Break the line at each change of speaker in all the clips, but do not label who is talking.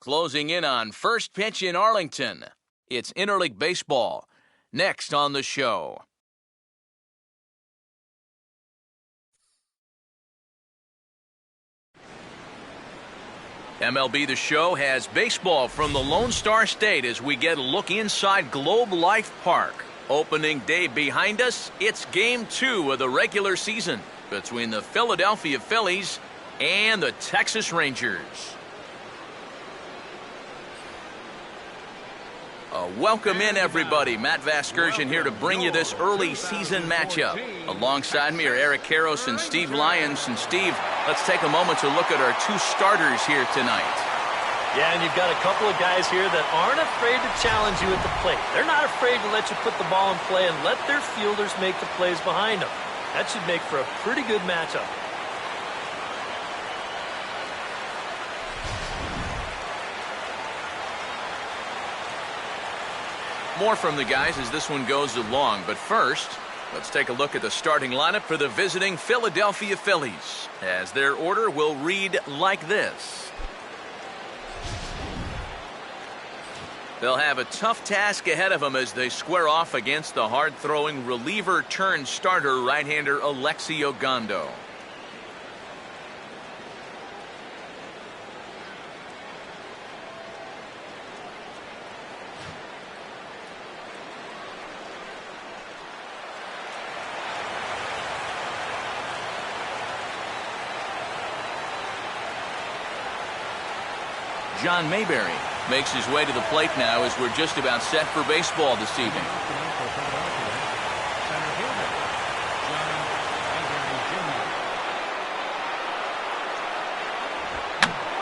Closing in on first pitch in Arlington. It's interleague baseball. Next on the show. MLB The Show has baseball from the Lone Star State as we get a look inside Globe Life Park. Opening day behind us, it's Game 2 of the regular season between the Philadelphia Phillies and the Texas Rangers. Welcome in, everybody. Matt Vasgersian here to bring you this early season matchup. Alongside me are Eric Karros and Steve Lyons. And Steve, let's take a moment to look at our two starters here tonight.
Yeah, and you've got a couple of guys here that aren't afraid to challenge you at the plate. They're not afraid to let you put the ball in play and let their fielders make the plays behind them. That should make for a pretty good matchup.
More from the guys as this one goes along, but first, let's take a look at the starting lineup for the visiting Philadelphia Phillies, as their order will read like this. They'll have a tough task ahead of them as they square off against the hard-throwing reliever-turned-starter right-hander Alexi Ogando. John Mayberry makes his way to the plate now as we're just about set for baseball this evening.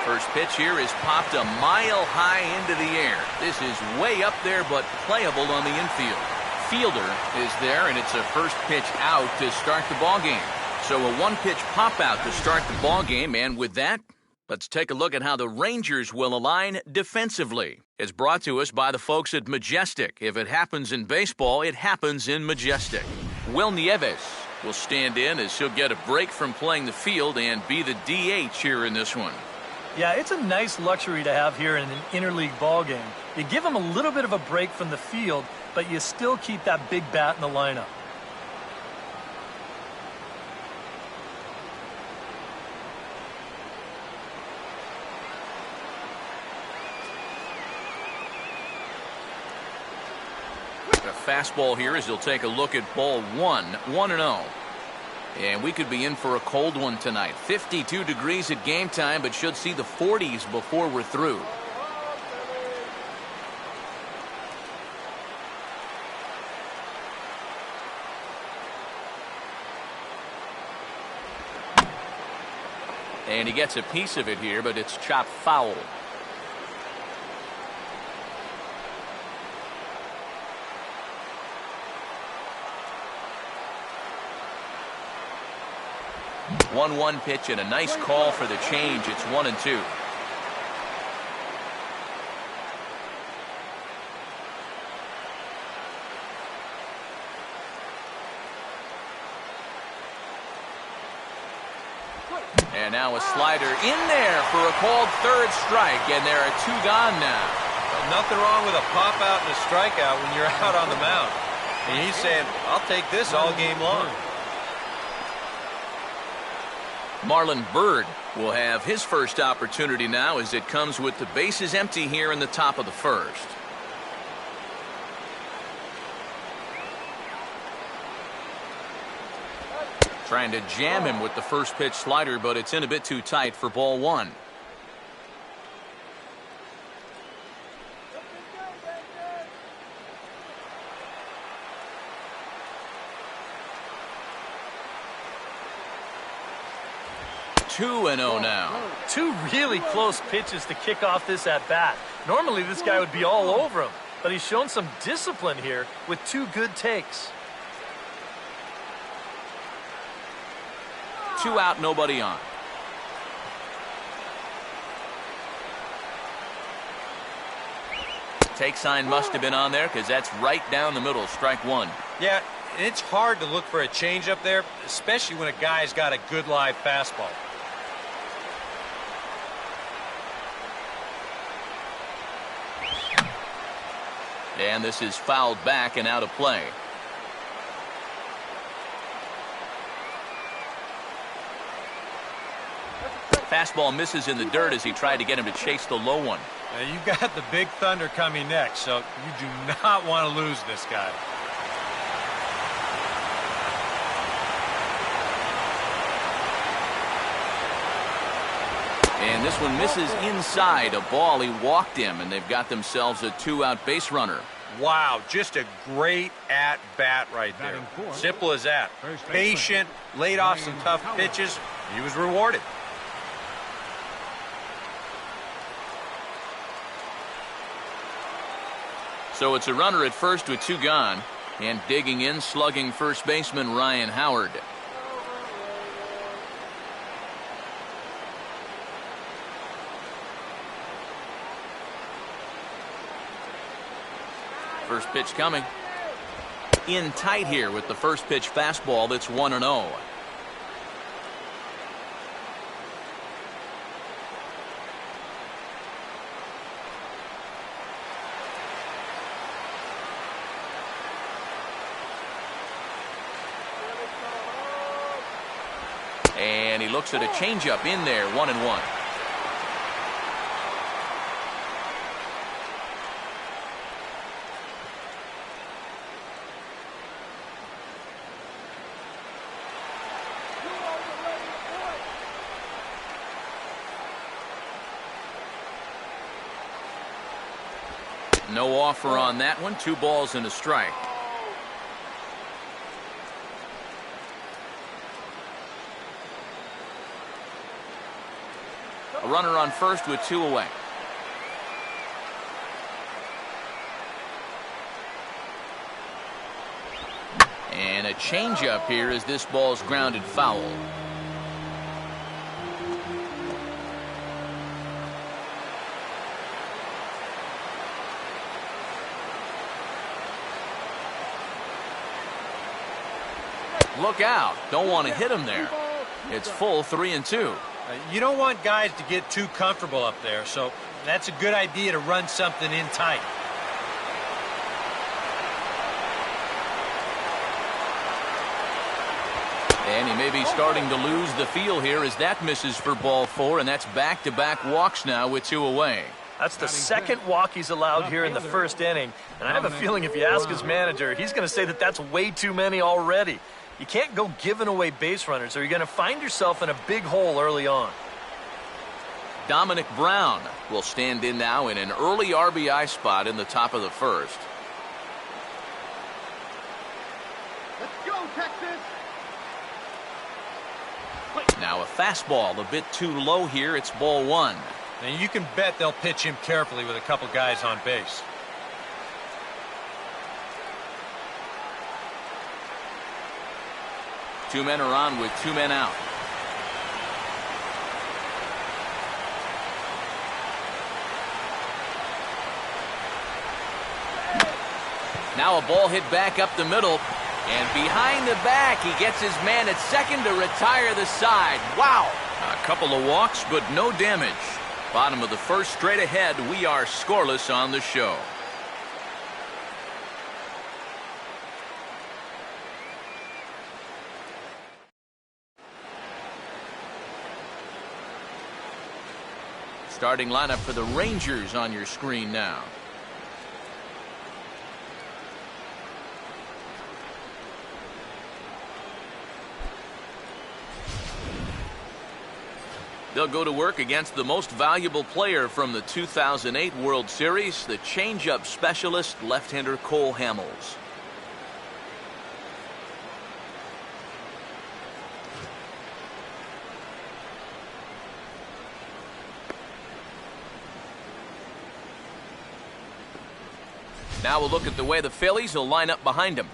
First pitch here is popped a mile high into the air. This is way up there but playable on the infield. Fielder is there, and it's a first pitch out to start the ball game. So a one-pitch pop out to start the ball game, and with that, let's take a look at how the Rangers will align defensively. It's brought to us by the folks at Majestic. If it happens in baseball, it happens in Majestic. Will Nieves will stand in as he'll get a break from playing the field and be the DH here in this one.
Yeah, it's a nice luxury to have here in an interleague ball game. You give him a little bit of a break from the field, but you still keep that big bat in the lineup.
Fastball here as he'll take a look at ball 1-0. And we could be in for a cold one tonight. 52 degrees at game time, but should see the 40s before we're through. And he gets a piece of it here, but it's chopped foul. 1-1 pitch and a nice call for the change. It's 1-2. And now a slider in there for a called third strike, and there are two gone now.
Nothing wrong with a pop out and a strikeout when you're out on the mound. And he's saying, I'll take this all game long.
Marlon Byrd will have his first opportunity now as it comes with the bases empty here in the top of the first. Trying to jam him with the first pitch slider, but it's in a bit too tight for ball 1. Two and 0 now.
Two really close pitches to kick off this at-bat. Normally this guy would be all over him, but he's shown some discipline here with two good takes.
2 out, nobody on. Take sign must have been on there because that's right down the middle, strike 1.
Yeah, it's hard to look for a change up there, especially when a guy's got a good live fastball.
And this is fouled back and out of play. Fastball misses in the dirt as he tried to get him to chase the low one.
Now you've got the big thunder coming next, so you do not want to lose this guy.
And this one misses inside a ball. He walked him, and they've got themselves a 2-out base runner.
Wow, just a great at-bat right there. Simple as that. Patient, laid off some tough pitches. He was rewarded.
So it's a runner at first with 2 gone. And digging in, slugging first baseman Ryan Howard. First pitch coming. In tight here with the first pitch fastball that's 1-0. And he looks at a changeup in there, 1-1. No offer on that one. 2 balls and a strike. A runner on first with 2 away. And a changeup here as this ball's grounded foul. Look out. Don't want to hit him there. It's full 3-2.
You don't want guys to get too comfortable up there, so that's a good idea to run something in tight.
And he may be starting to lose the feel here as that misses for ball 4, and that's back-to-back walks now with 2 away.
That's the second walk he's allowed here in the first inning, and I have a feeling if you ask his manager, he's going to say that that's way too many already. You can't go giving away base runners, or you're going to find yourself in a big hole early on.
Dominic Brown will stand in now in an early RBI spot in the top of the first.
Let's go, Texas!
Now a fastball a bit too low here. It's ball 1.
And you can bet they'll pitch him carefully with a couple guys on base.
Two men are on with 2 men out. Now a ball hit back up the middle. And behind the back, he gets his man at second to retire the side. Wow! A couple of walks, but no damage. Bottom of the first, straight ahead. We are scoreless on the show. Starting lineup for the Rangers on your screen now. They'll go to work against the most valuable player from the 2008 World Series, the changeup specialist, left-hander Cole Hamels. Now we'll look at the way the Phillies will line up behind him.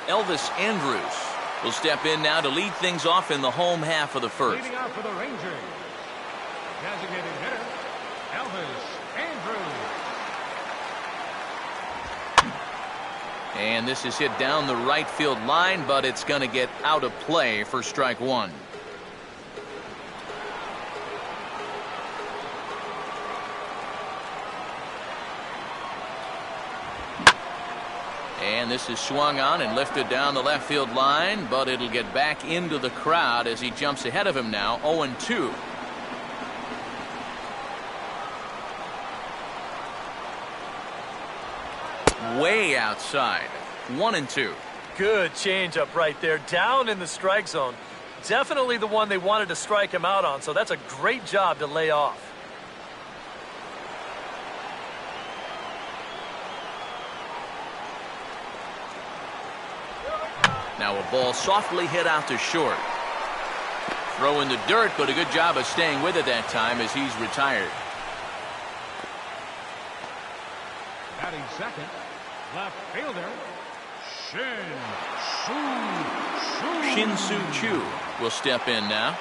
Elvis Andrus will step in now to lead things off in the home half of the first.
Leading out for the Rangers, designated hitter, Elvis Andrus.
And this is hit down the right field line, but it's going to get out of play for strike one. And this is swung on and lifted down the left field line, but it'll get back into the crowd as he jumps ahead of him now, 0-2. Way outside, 1-2.
Good changeup right there, down in the strike zone. Definitely the one they wanted to strike him out on, so that's a great job to lay off.
Now a ball softly hit out to short. Throw in the dirt, but a good job of staying with it that time as he's retired.
Batting second, left fielder,
Shin-Soo Choo will step in now.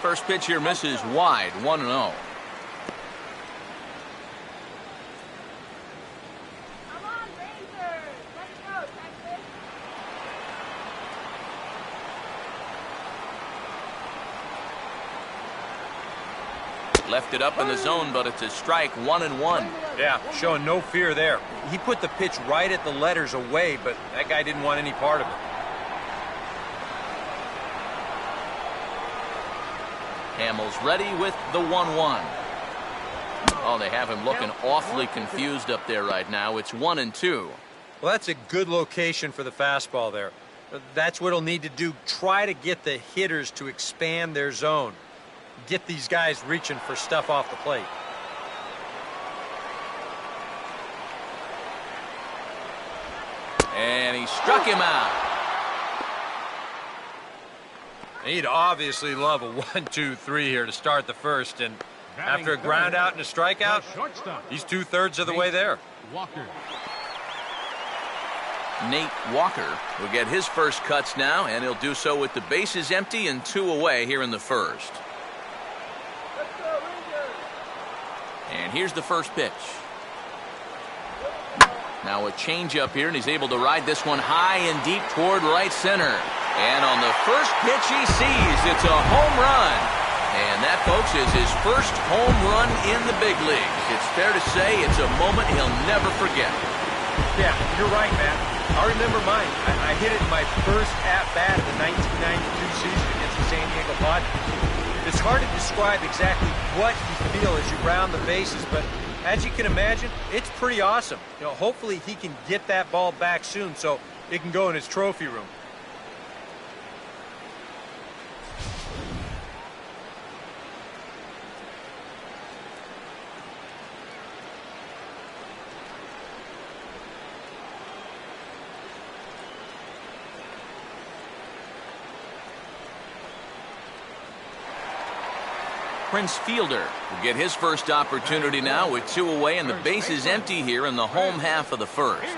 First pitch here misses wide, 1-0. Left it up in the zone, but it's a strike, 1-1.
Yeah, showing no fear there. He put the pitch right at the letters away, but that guy didn't want any part of it.
Hamels ready with the 1-1. Oh, they have him looking awfully confused up there right now. It's 1-2.
Well, that's a good location for the fastball there. That's what he'll need to do. Try to get the hitters to expand their zone. Get these guys reaching for stuff off the plate.
And he struck him out.
He'd obviously love a 1-2-3 here to start the first, and after a ground out and a strikeout, he's 2/3 of the way there.
Walker.
Nate Walker will get his first cuts now, and he'll do so with the bases empty and 2 away here in the first. And here's the first pitch. Now a changeup here, and he's able to ride this one high and deep toward right center. And on the first pitch he sees, it's a home run. And that, folks, is his first home run in the big leagues. It's fair to say it's a moment he'll never forget.
Yeah, you're right, Matt. I remember mine. I hit it in my first at-bat of the 1992 season against the San Diego Padres. It's hard to describe exactly what you feel as you round the bases, but as you can imagine, it's pretty awesome. You know, hopefully he can get that ball back soon so it can go in his trophy room.
Prince Fielder will get his first opportunity now with 2 away and the bases empty here in the home half of the first.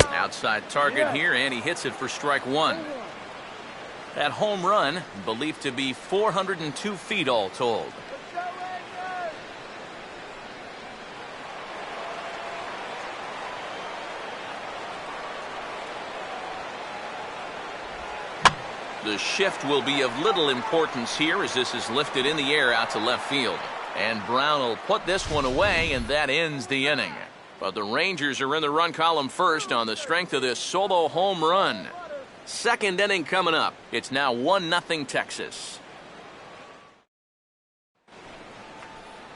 Outside target here, and he hits it for strike 1. That home run believed to be 402 feet all told. The shift will be of little importance here as this is lifted in the air out to left field. And Brown will put this one away, and that ends the inning. But the Rangers are in the run column first on the strength of this solo home run. Second inning coming up. It's now 1-0 Texas.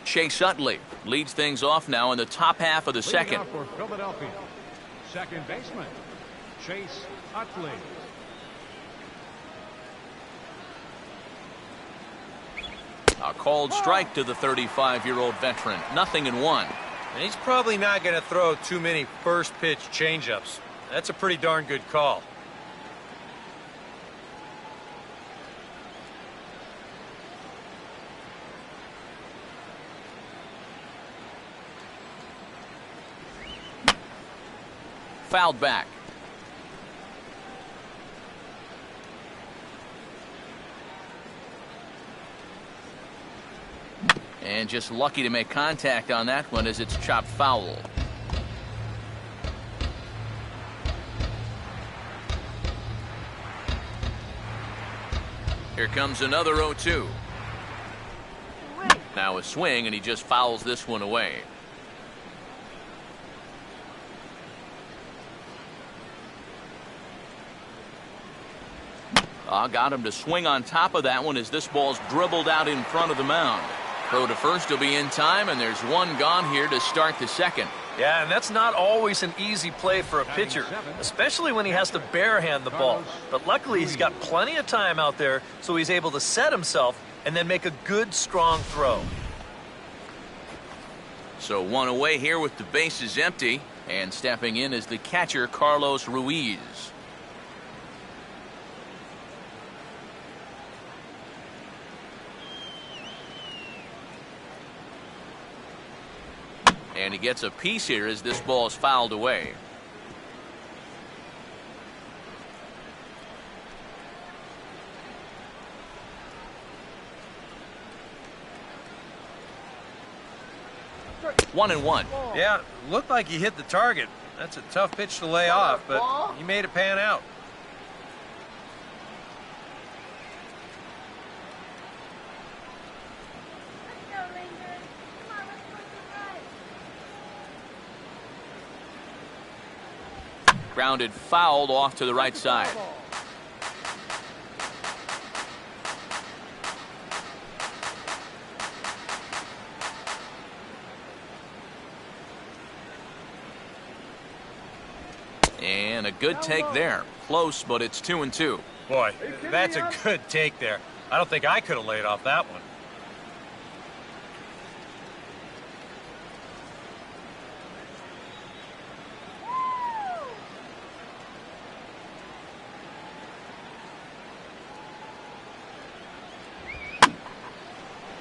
Chase Utley leads things off now in the top half of the second.
For Philadelphia, second baseman, Chase Utley.
A called strike to the 35-year-old veteran. 0-1.
And he's probably not going to throw too many first pitch changeups. That's a pretty darn good call.
Fouled back. And just lucky to make contact on that one as it's chopped foul. Here comes another 0-2. Now a swing, and he just fouls this one away. Got him to swing on top of that one as this ball's dribbled out in front of the mound. Throw to first will be in time, and there's one gone here to start the second.
Yeah, and that's not always an easy play for a pitcher, especially when he has to barehand the ball. But luckily, he's got plenty of time out there, so he's able to set himself and then make a good, strong throw.
So one away here with the bases empty, and stepping in is the catcher, Carlos Ruiz. And he gets a piece here as this ball is fouled away. One and one.
Yeah, looked like he hit the target. That's a tough pitch to lay off, but he made it pan out.
Grounded fouled off to the right side. And a good take there. Close, but it's 2-2.
Boy, that's a good take there. I don't think I could have laid off that one.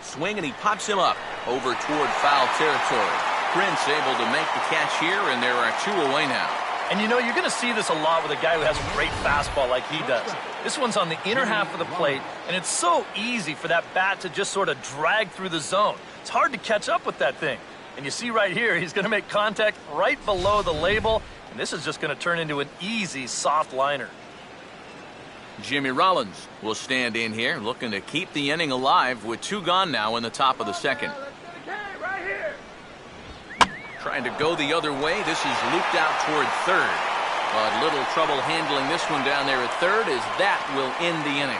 Swing, and he pops him up over toward foul territory. Prince able to make the catch here, and there are two away now.
And you know, you're going to see this a lot with a guy who has a great fastball like he does. This one's on the inner half of the plate, and it's so easy for that bat to just sort of drag through the zone. It's hard to catch up with that thing. And you see right here, he's going to make contact right below the label, and this is just going to turn into an easy, soft liner.
Jimmy Rollins will stand in here, looking to keep the inning alive with two gone now in the top of the second. Trying to go the other way. This is looped out toward third. But little trouble handling this one down there at third, as that will end the inning.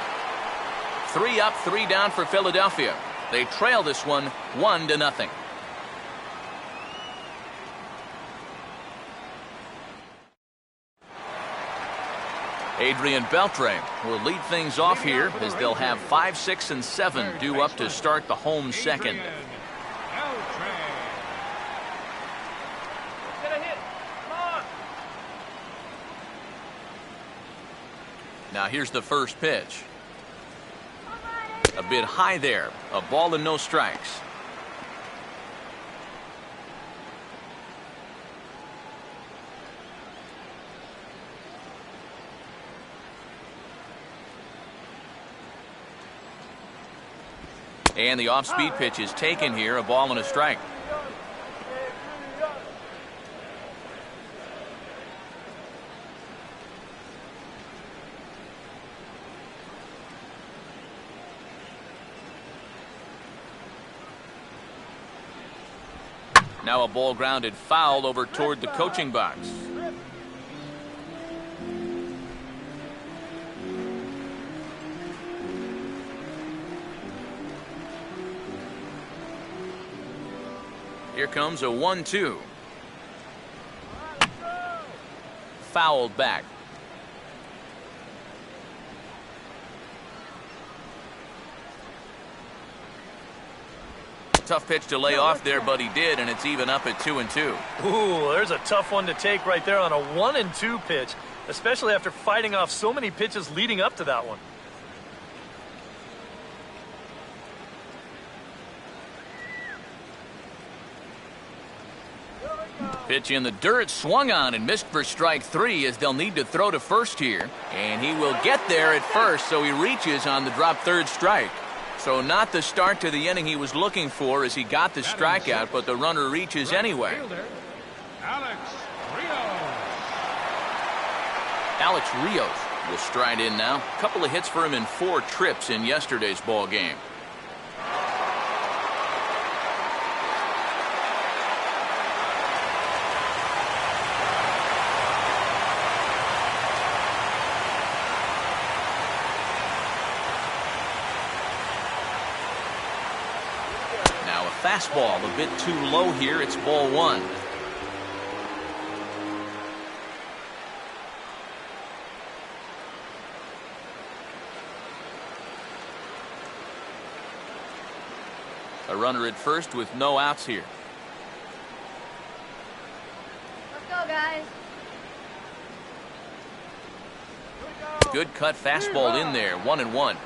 3 up, 3 down for Philadelphia. They trail this one 1-0. Adrian Beltre will lead things off here as they'll have 5, 6, and 7 due up to start the home second. Now here's the first pitch. A bit high there. A ball and no strikes. And the off-speed pitch is taken here, a ball and a strike. Now a ball grounded foul over toward the coaching box. Here comes a 1-2. Fouled back. Tough pitch to lay off there, but he did, and it's even up at 2-2.
Ooh, there's a tough one to take right there on a 1-2 pitch, especially after fighting off so many pitches leading up to that one.
Pitch in the dirt, swung on and missed for strike 3 as they'll need to throw to first here. And he will get there at first, so he reaches on the drop third strike. So not the start to the inning he was looking for as he got the strikeout, but the runner reaches anyway.
Alex Rios.
Alex Rios will stride in now. A couple of hits for him in 4 trips in yesterday's ball game. Now a fastball a bit too low here. It's ball 1. A runner at first with no outs here.
Let's go, guys.
Good cut fastball in there. 1-1.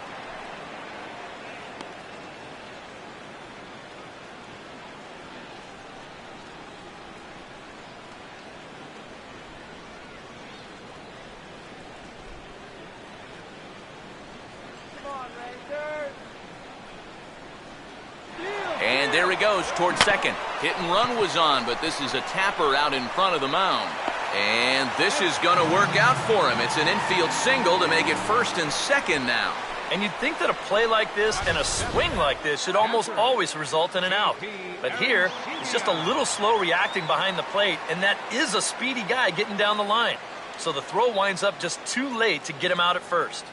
And there he goes towards second. Hit and run was on, but this is a tapper out in front of the mound. And this is going to work out for him. It's an infield single to make it first and second now.
And you'd think that a play like this and a swing like this should almost always result in an out. But here, he's just a little slow reacting behind the plate, and that is a speedy guy getting down the line. So the throw winds up just too late to get him out at first.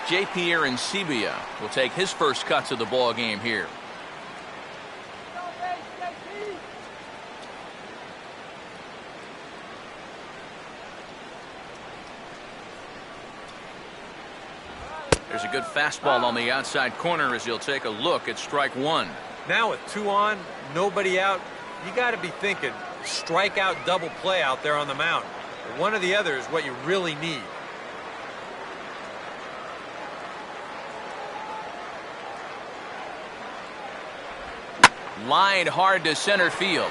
J.P. Arancibia will take his first cuts of the ball game here. There's a good fastball on the outside corner as he'll take a look at strike 1.
Now with 2 on, nobody out, you got to be thinking strikeout double play out there on the mound. One or the other is what you really need.
Line hard to center field.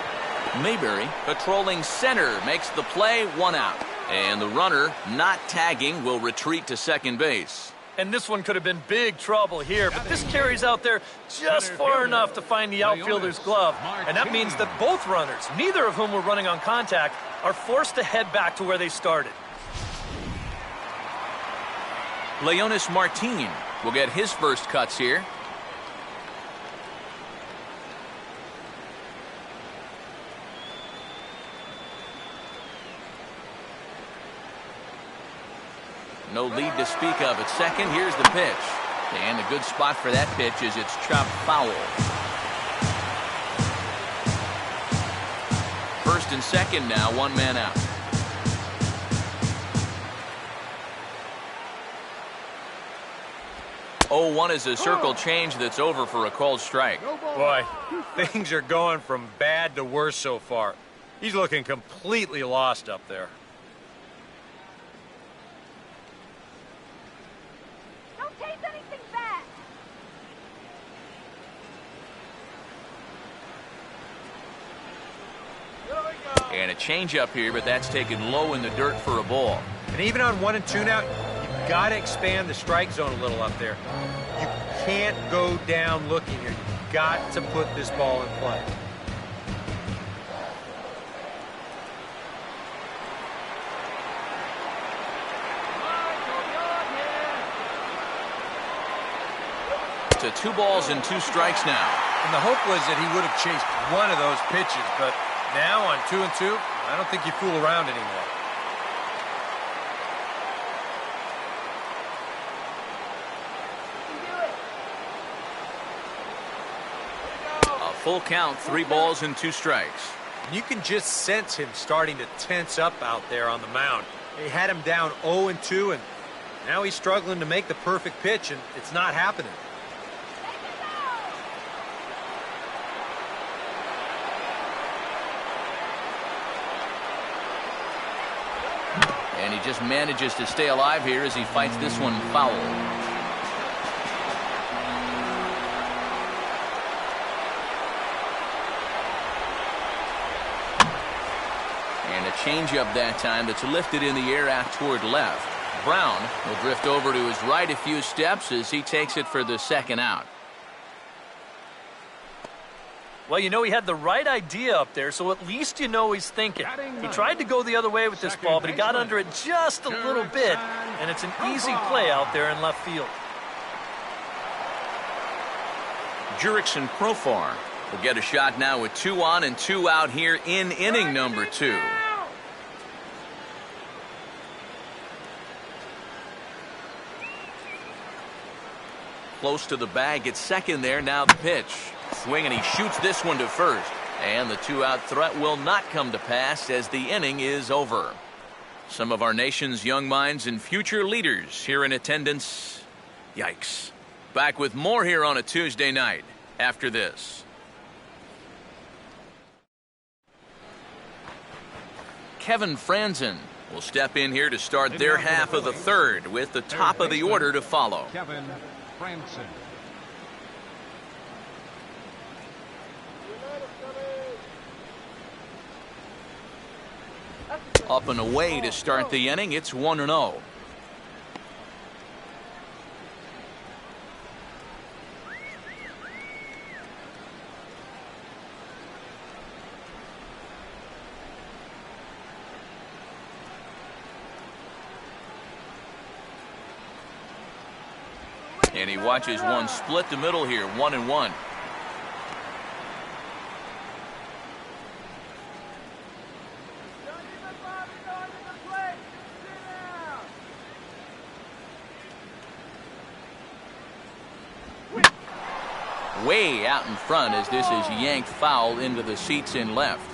Mayberry patrolling center makes the play, 1 out. And the runner not tagging will retreat to second base.
And this one could have been big trouble here, but this carries out there just far enough to find the outfielder's glove. And that means that both runners, neither of whom were running on contact, are forced to head back to where they started.
Leonis Martin will get his first cuts here. No lead to speak of at second. Here's the pitch. And a good spot for that pitch is it's chopped foul. First and second now, 1 man out. Oh, 1 is a circle change that's over for a called strike.
Boy, things are going from bad to worse so far. He's looking completely lost up there.
And a changeup here, but that's taken low in the dirt for a ball.
And even on 1 and 2 now, you've got to expand the strike zone a little up there. You can't go down looking here. You've got to put this ball in play.
To 2 balls and 2 strikes now.
And the hope was that he would have chased one of those pitches, but now on 2 and 2, I don't think you fool around anymore.
A full count, 3 balls and 2 strikes.
And you can just sense him starting to tense up out there on the mound. They had him down 0 and 2, and now he's struggling to make the perfect pitch, and it's not happening.
And he just manages to stay alive here as he fights this one foul. And a changeup that time that's lifted in the air out toward left. Brown will drift over to his right a few steps as he takes it for the second out.
Well, you know, he had the right idea up there, so at least you know he's thinking. He tried to go the other way with this ball, but he got under it just a little bit, and it's an easy play out there in left field.
Jurickson Profar will get a shot now with 2 on and 2 out here in inning number 2. Close to the bag, it's second there, now the pitch. Swing, and he shoots this one to first. And the 2-out threat will not come to pass as the inning is over. Some of our nation's young minds and future leaders here in attendance. Yikes. Back with more here on a Tuesday night after this. Kevin Franzen will step in here to start their half of the third with the top of the order to follow.
Kevin Franzen.
Up and away to start the inning. It's 1-0. And he watches one split the middle here, 1-1. Way out in front as this is yanked foul into the seats in left.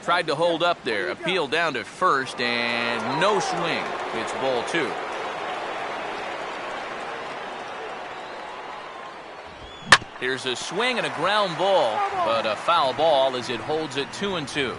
Tried to hold up there, appeal down to first, and no swing. It's ball 2. Here's a swing and a ground ball, but a foul ball as it holds it 2-2.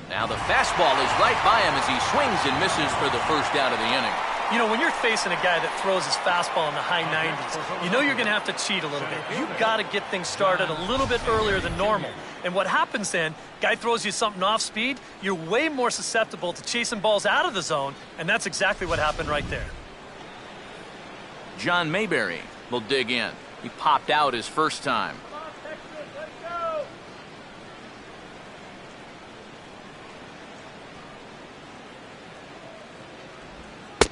Now the fastball is right by him as he swings and misses for the first out of the inning.
You know, when you're facing a guy that throws his fastball in the high 90s, you know you're going to have to cheat a little bit. You've got to get things started a little bit earlier than normal. And what happens then, guy throws you something off speed, you're way more susceptible to chasing balls out of the zone, and that's exactly what happened right there.
John Mayberry will dig in. He popped out his first time.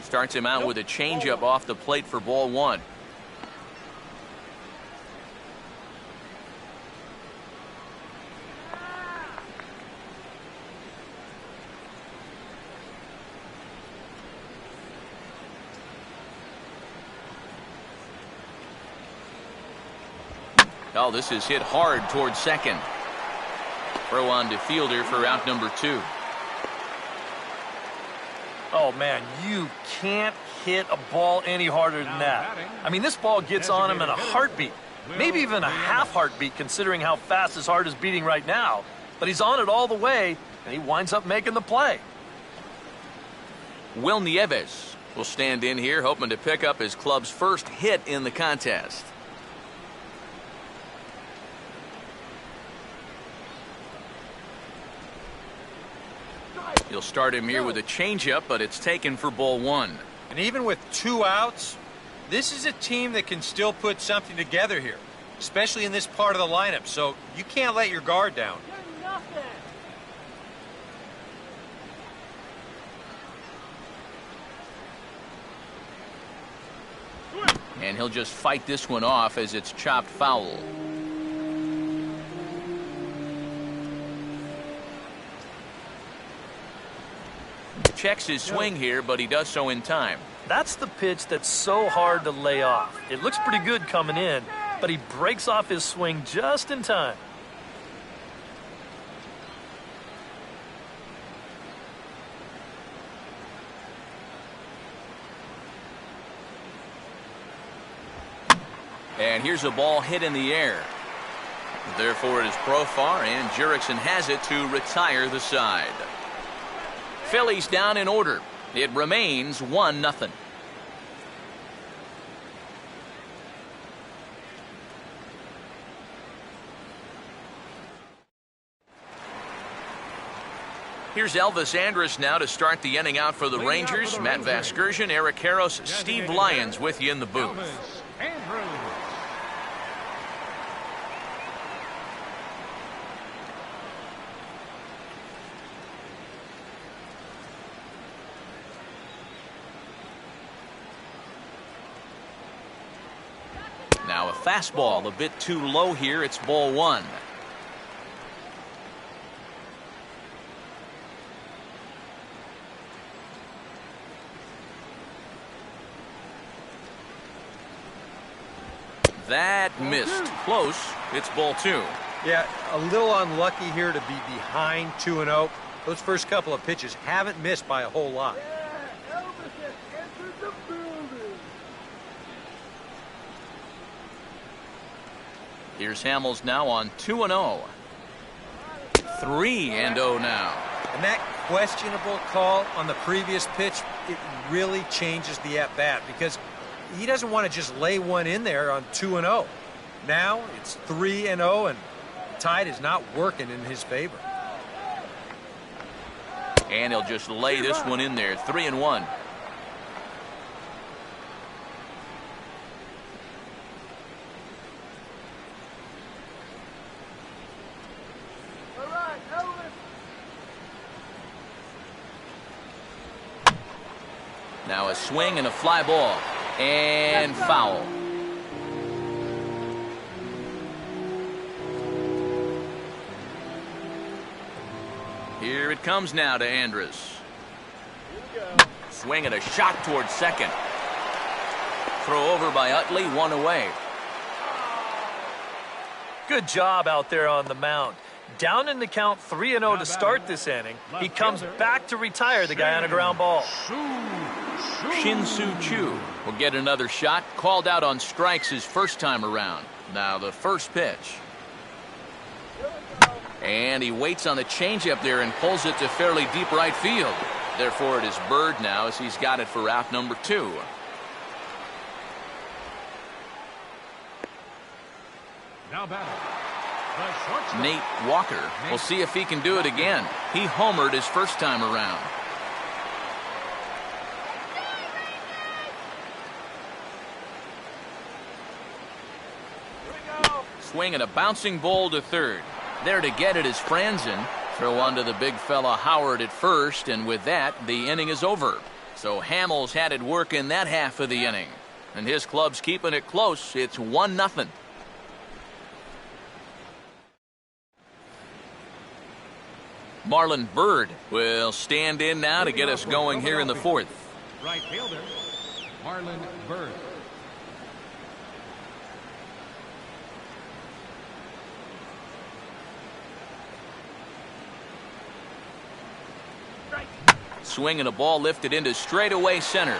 Starts him out with a changeup off the plate for ball 1. Oh, this is hit hard towards second. Throw on to fielder for out number 2.
Oh, man, you can't hit a ball any harder than that. I mean, this ball gets on him in a heartbeat, maybe even a half heartbeat considering how fast his heart is beating right now. But he's on it all the way, and he winds up making the play.
Will Nieves will stand in here hoping to pick up his club's first hit in the contest. He'll start him here with a changeup, but it's taken for ball 1.
And even with 2 outs, this is a team that can still put something together here, especially in this part of the lineup. So you can't let your guard down.
And he'll just fight this one off as it's chopped foul. Checks his swing here, but he does so in time.
That's the pitch that's so hard to lay off. It looks pretty good coming in, but he breaks off his swing just in time. And here's a ball hit in the air.
Therefore, it is Profar, and Jurickson has it to retire the side. Phillies down in order. It remains 1-0. Here's Elvis Andrus now to start the inning out for the Rangers. Matt Vasgersian, Eric Karros, Steve Lyons with you in the booth. Now a fastball a bit too low here. It's ball one. That missed. Close. It's ball two.
Yeah, a little unlucky here to be behind 2-0. Those first couple of pitches haven't missed by a whole lot.
Here's Hamels now on 2-0. 3-0 now.
And that questionable call on the previous pitch, it really changes the at-bat because he doesn't want to just lay one in there on 2-0. Now it's 3-0, and the tide is not working in his favor.
And he'll just lay this one in there. 3-1. Now a swing and a fly ball. And foul. Here it comes now to Andrus. Swing and a shot towards second. Throw over by Utley, one away.
Good job out there on the mound. Down in the count 3-0 to start this inning. He comes back to retire the guy on a ground ball.
Shin-Soo Choo will get another shot. Called out on strikes his first time around. Now the first pitch. And he waits on the changeup there and pulls it to fairly deep right field. Therefore, it is Bird now as he's got it for out number 2.
Now batting,
Nate Walker will see if he can do it again. He homered his first time around. Swing and a bouncing ball to third. There to get it is Franzen. Throw on to the big fella Howard at first, and with that, the inning is over. So Hamels had it work in that half of the inning. And his club's keeping it close. It's 1-0. Marlon Byrd will stand in now to get us going here in the fourth.
right fielder, Marlon Byrd.
Swing and a ball lifted into straightaway center.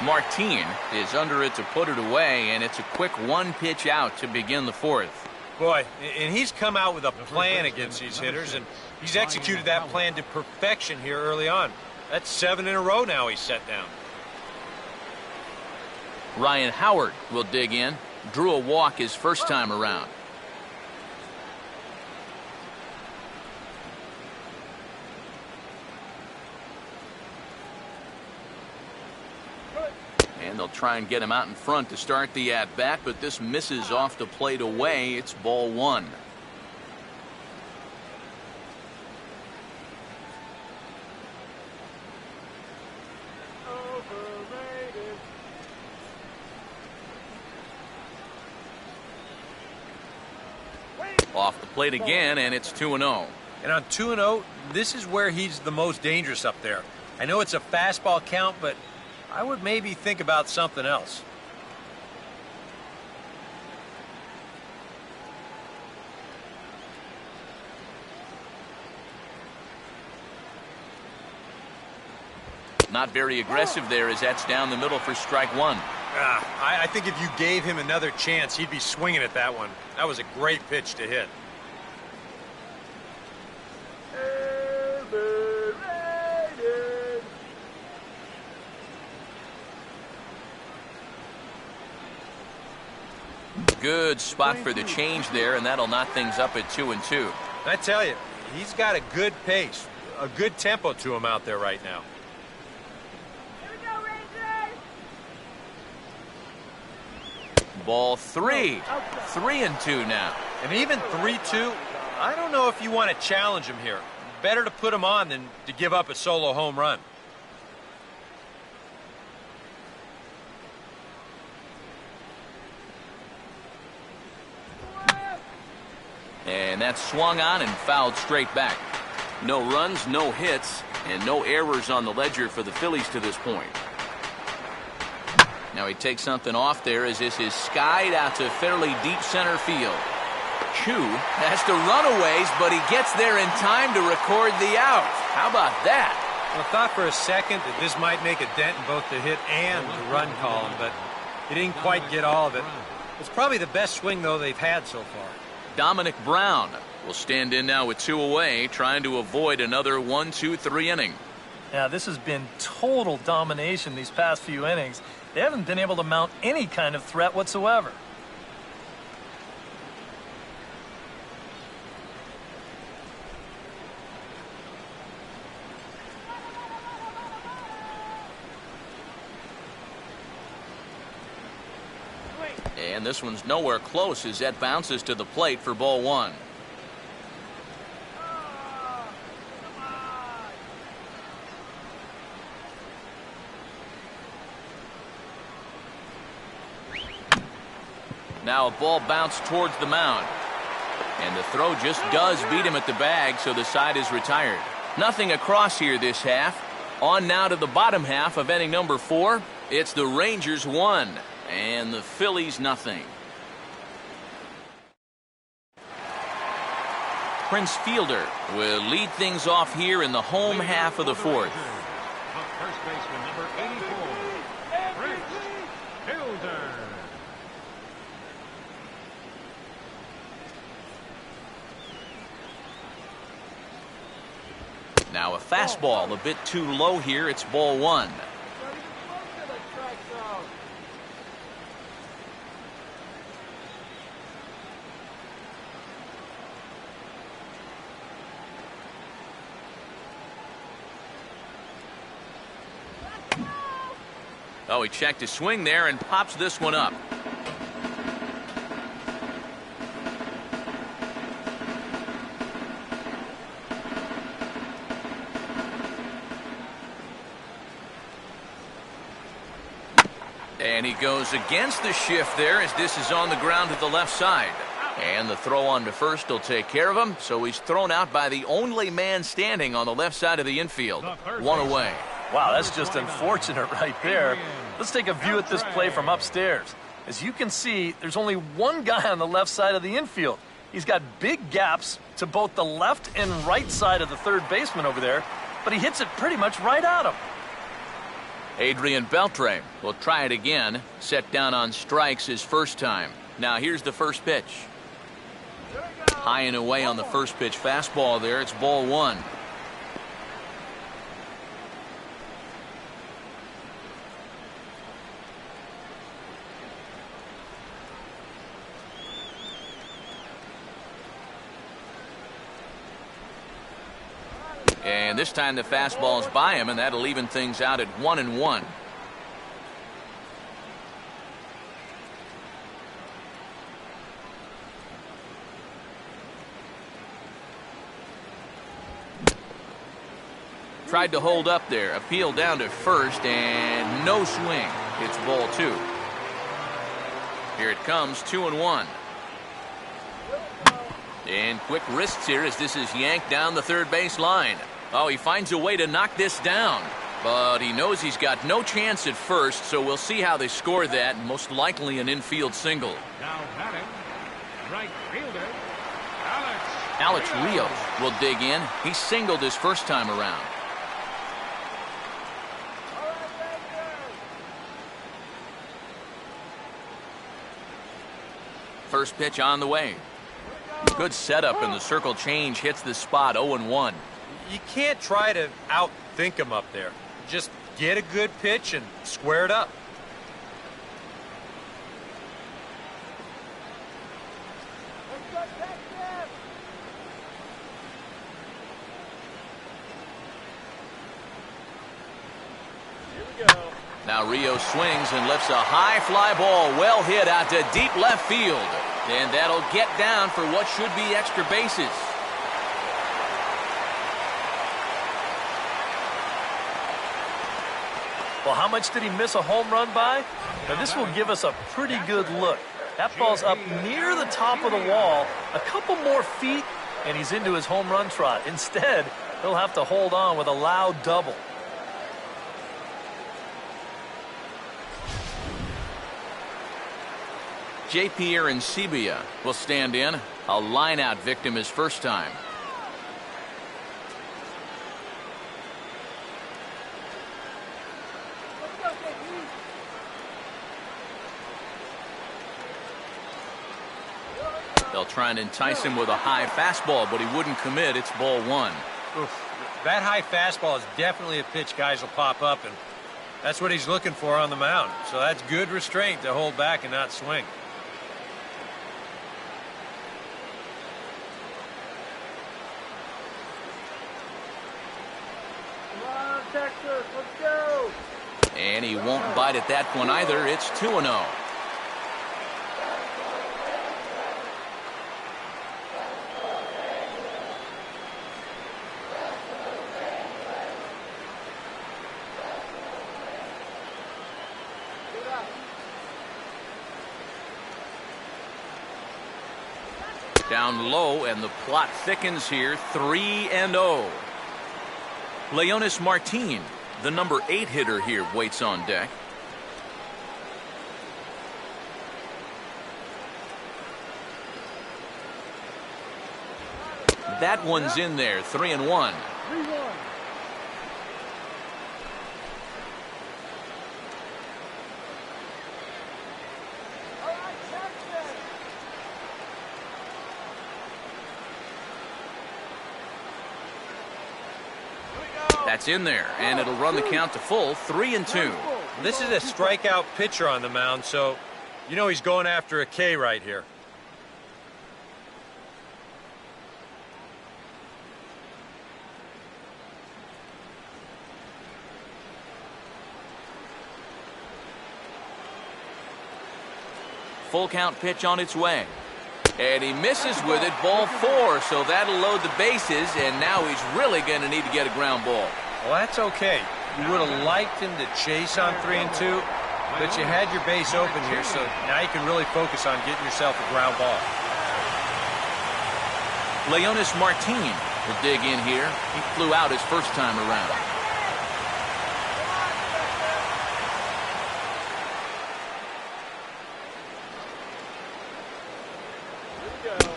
Martin is under it to put it away, and it's a quick one pitch out to begin the fourth.
Boy, and he's come out with a plan against these hitters, and he's executed that plan to perfection here early on. That's 7 in a row now he's set down.
Ryan Howard will dig in. Drew a walk his first time around. And they'll try and get him out in front to start the at-bat, but this misses off the plate away. It's ball one. Off the plate again, and it's 2-0.
And on 2-0, this is where he's the most dangerous up there. I know it's a fastball count, but I would maybe think about something else.
Not very aggressive there as that's down the middle for strike one.
I think if you gave him another chance, he'd be swinging at that one. That was a great pitch to hit.
Good spot for the change there, and that'll knock things up at 2-2.
I tell you, he's got a good pace, a good tempo to him out there right now.
Ball 3. 3-2 now.
And even 3-2, I don't know if you want to challenge him here. Better to put him on than to give up a solo home run.
And that's swung on and fouled straight back. No runs, no hits, and no errors on the ledger for the Phillies to this point. Now he takes something off there as this is skied out to fairly deep center field. Chu has to run a ways, but he gets there in time to record the out. How about that?
I thought for a second that this might make a dent in both the hit and the run column, but he didn't quite get all of it. It's probably the best swing, though, they've had so far.
Dominic Brown will stand in now with 2 away, trying to avoid another 1-2-3 inning.
Yeah, this has been total domination these past few innings. They haven't been able to mount any kind of threat whatsoever.
And this one's nowhere close as that bounces to the plate for ball 1. Now a ball bounced towards the mound. And the throw just does beat him at the bag, so the side is retired. Nothing across here this half. On now to the bottom half of inning number 4. It's the Rangers 1 and the Phillies nothing. Prince Fielder will lead things off here in the home half of the 4th.
First baseman number 84, Prince Fielder.
Now a fastball a bit too low here. It's ball 1. Oh, he checked his swing there and pops this one up. And he goes against the shift there as this is on the ground to the left side. And the throw on to first will take care of him, so he's thrown out by the only man standing on the left side of the infield. 1 away.
Wow, that's just unfortunate right there. Let's take a view at this play from upstairs. As you can see, there's only one guy on the left side of the infield. He's got big gaps to both the left and right side of the third baseman over there, but he hits it pretty much right at him.
Adrian Beltre will try it again. Set down on strikes his first time. Now here's the first pitch. High and away on the first pitch fastball there. It's ball 1. And this time the fastball is by him, and that'll even things out at 1-1. Tried to hold up there. Appeal down to first, and no swing. It's ball 2. Here it comes, 2-1. And quick wrists here as this is yanked down the third base line. Oh, he finds a way to knock this down. But he knows he's got no chance at first, so we'll see how they score that. Most likely an infield single.
Now batting, right fielder,
Alex Rios will dig in. He singled his first time around. First pitch on the way. Good setup, and the circle change hits the spot. 0-1.
You can't try to outthink him up there. Just get a good pitch and square it up.
Now Rio swings and lifts a high fly ball, well hit out to deep left field. And that'll get down for what should be extra bases.
Well, how much did he miss a home run by? Now, this will give us a pretty good look. That ball's up near the top of the wall, a couple more feet, and he's into his home run trot. Instead, he'll have to hold on with a loud double.
J.P. Arancibia will stand in. A line-out victim his first time. They'll try and entice him with a high fastball, but he wouldn't commit. It's ball one.
Oof. That high fastball is definitely a pitch guys will pop up, and that's what he's looking for on the mound. So that's good restraint to hold back and not swing.
Texas, let's go.
And he won't bite at that one either. It's 2-0. Down low, and the plot thickens here. 3-0. Leonis Martin, the number 8 hitter here, waits on deck. That one's in there. 3-1. That's in there, and it'll run the count to full. 3-2.
This is a strikeout pitcher on the mound, so you know he's going after a K right here.
Full count pitch on its way. And he misses with it. Ball 4, so that'll load the bases, and now he's really going to need to get a ground ball.
Well, that's okay. You would have liked him to chase on 3-2, but you had your base open here, so now you can really focus on getting yourself a ground ball.
Leonis Martin will dig in here. He flew out his first time around.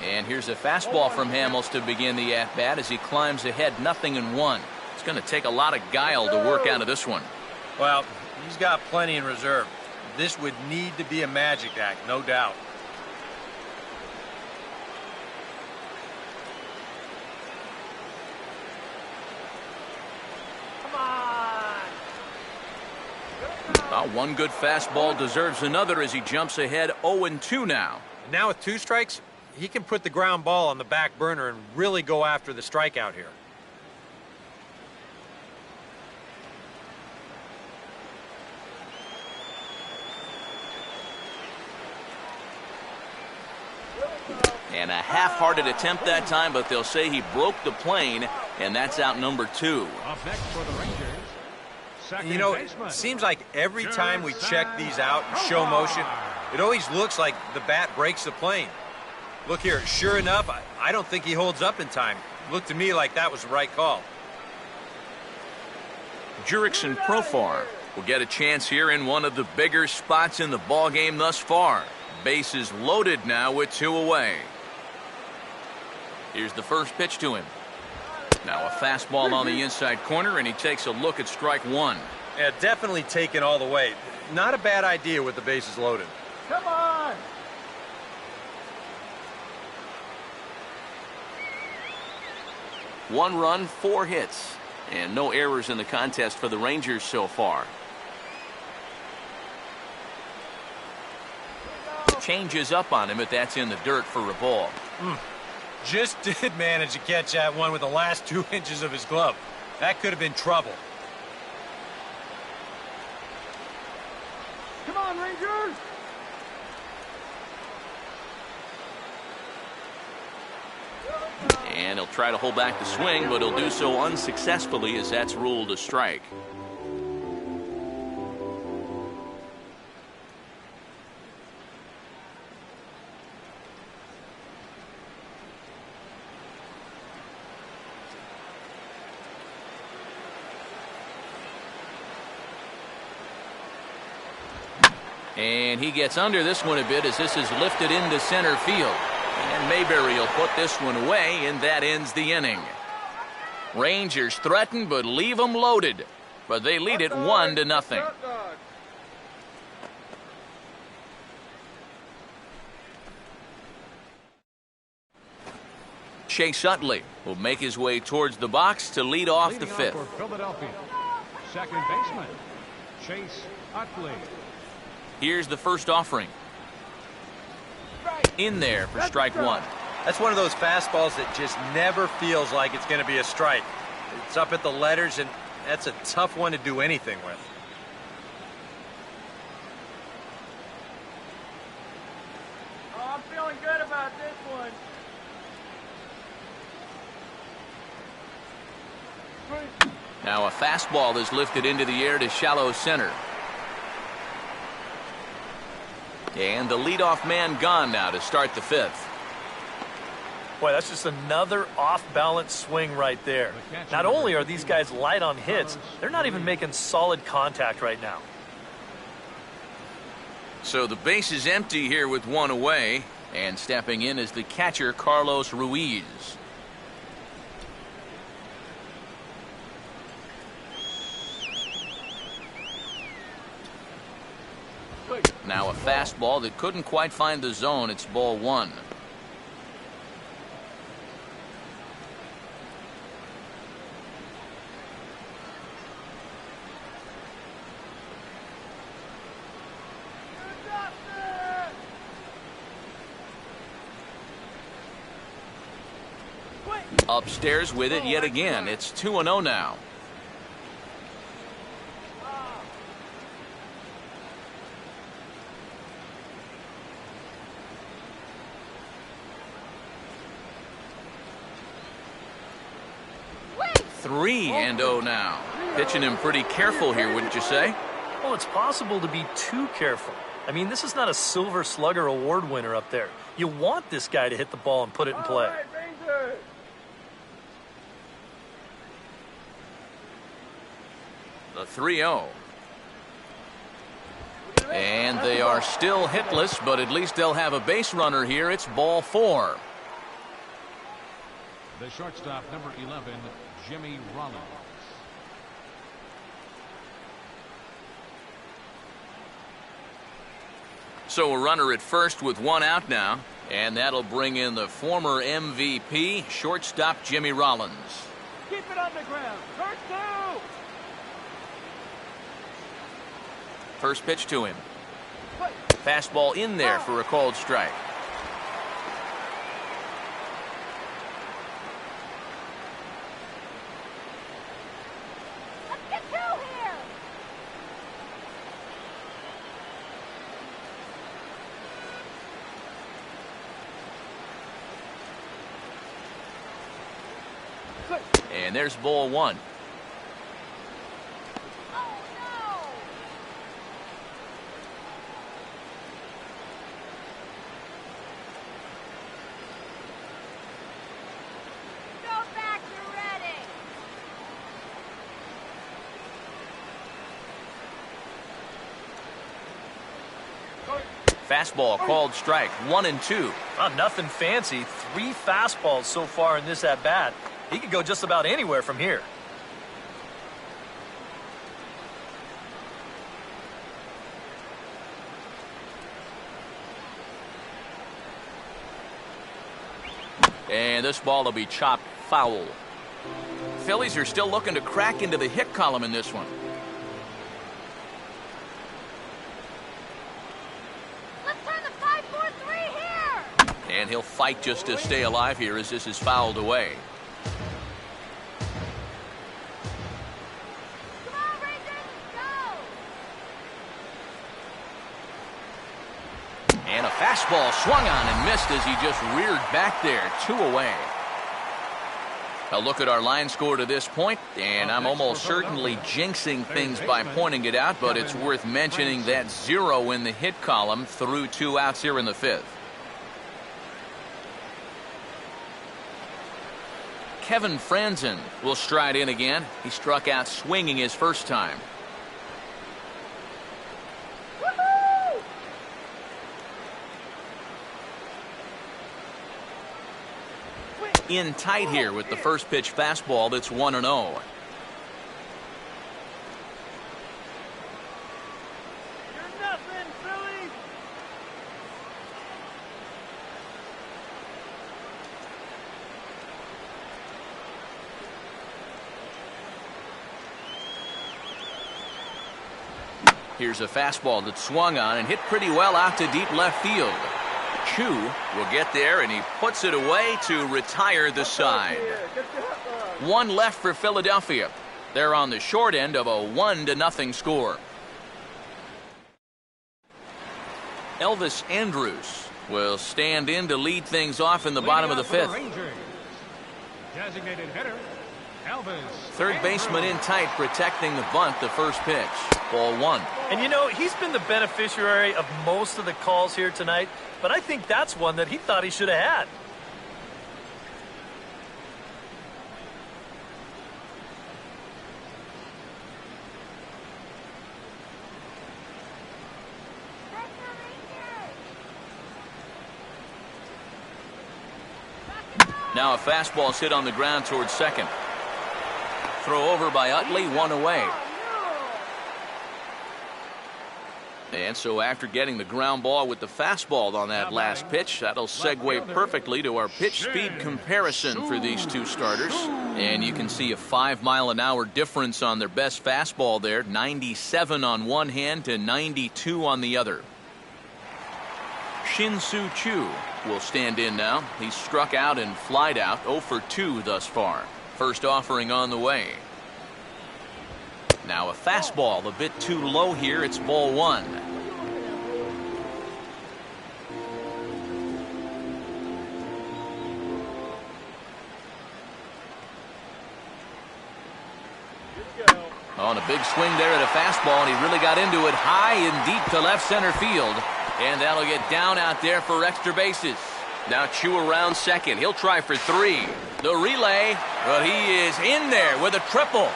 And here's a fastball from Hamels to begin the at-bat as he climbs ahead 0-1. It's going to take a lot of guile to work out of this one.
Well, he's got plenty in reserve. This would need to be a magic act, no doubt.
One good fastball deserves another as he jumps ahead 0-2 now.
Now with 2 strikes, he can put the ground ball on the back burner and really go after the strikeout here.
And a half-hearted attempt that time, but they'll say he broke the plane, and that's out number 2.
Up next for the Rangers.
You know, it seems like every time we check these out in show motion, it always looks like the bat breaks the plane. Look here, sure enough, I don't think he holds up in time. Looked to me like that was the right call.
Jurickson Profar will get a chance here in one of the bigger spots in the ballgame thus far. Bases loaded now with 2 away. Here's the first pitch to him. Now a fastball on the inside corner, and he takes a look at strike 1.
Yeah, definitely taken all the way. Not a bad idea with the bases loaded.
Come on!
1 run, 4 hits, and no errors in the contest for the Rangers so far. Changes up on him, but that's in the dirt for a ball.
Just did manage to catch that one with the last 2 inches of his glove. That could have been trouble.
Come on, Rangers!
And he'll try to hold back the swing, but he'll do so unsuccessfully as that's ruled a strike. And he gets under this one a bit as this is lifted into center field. And Mayberry will put this one away, and that ends the inning. Rangers threaten, but leave them loaded. But they lead it 1-0. Chase Utley will make his way towards the box to lead off the
Leading off
fifth.
for Philadelphia, second baseman, Chase Utley.
Here's the first offering. In there for strike 1.
That's one of those fastballs that just never feels like it's going to be a strike. It's up at the letters, and that's a tough one to do anything with.
Oh, I'm feeling good about this one.
Now a fastball is lifted into the air to shallow center. And the leadoff man gone now to start the fifth.
Boy, that's just another off-balance swing right there. Not only are these guys light on hits, they're not even making solid contact right now.
So the base is empty here with 1 away. And stepping in is the catcher, Carlos Ruiz. Now a fastball that couldn't quite find the zone. It's ball 1. Upstairs with it yet again. It's 2-0 now.
Wait!
3-0 now. Pitching him pretty careful here, wouldn't you say?
Well, it's possible to be too careful. I mean, this is not a Silver Slugger award winner up there. You want this guy to hit the ball and put it in play.
All right, Rangers!
The 3-0. And they are still hitless, but at least they'll have a base runner here. It's ball 4.
The shortstop, number 11, Jimmy Rollins.
So a runner at first with 1 out now. And that'll bring in the former MVP, shortstop Jimmy Rollins.
Keep it on the ground. First two!
First pitch to him. Fastball in there for a called strike.
Let's get two here!
And there's ball 1.
Oh, no! Go back to Redding!
Fastball called strike. 1-2.
Nothing fancy. 3 fastballs so far in this at-bat. He could go just about anywhere from here.
And this ball will be chopped foul. Phillies are still looking to crack into the hit column in this one.
Let's turn the 5-4-3 here.
And he'll fight just to stay alive here as this is fouled away.
Come on, Rangers, go.
And a fastball swung on and missed as he just reared back there. 2 away. A look at our line score to this point, and I'm almost certainly jinxing things by pointing it out, but it's worth mentioning that 0 in the hit column through 2 outs here in the 5th. Kevin Franzen will stride in again. He struck out swinging his first time. In tight here with the first pitch fastball that's 1-0.
You're nothing, Phillies.
Here's a fastball that swung on and hit pretty well out to deep left field. Chu will get there, and he puts it away to retire the side. 1 left for Philadelphia. They're on the short end of a 1-0 score. Elvis Andrus will stand in to lead things off in the bottom of the 5th.
Designated hitter, Elvis.
Third baseman in tight, protecting the bunt, the first pitch. Ball 1.
And you know, he's been the beneficiary of most of the calls here tonight, but I think that's one that he thought he should have had.
Now a fastball hit on the ground towards second. Throw over by Utley, 1 away. And so after getting the ground ball with the fastball on that last pitch, that'll segue perfectly to our pitch speed comparison for these two starters. And you can see a 5-mile-an-hour difference on their best fastball there. 97 on one hand to 92 on the other. Shin-Soo Choo will stand in now. He's struck out and flied out, 0 for 2 thus far. First offering on the way. Now a fastball a bit too low here. It's ball 1. On a big swing there at a fastball, and he really got into it high and deep to left center field. And that'll get down out there for extra bases. Now Chu around second. He'll try for 3. The relay, but he is in there with a triple.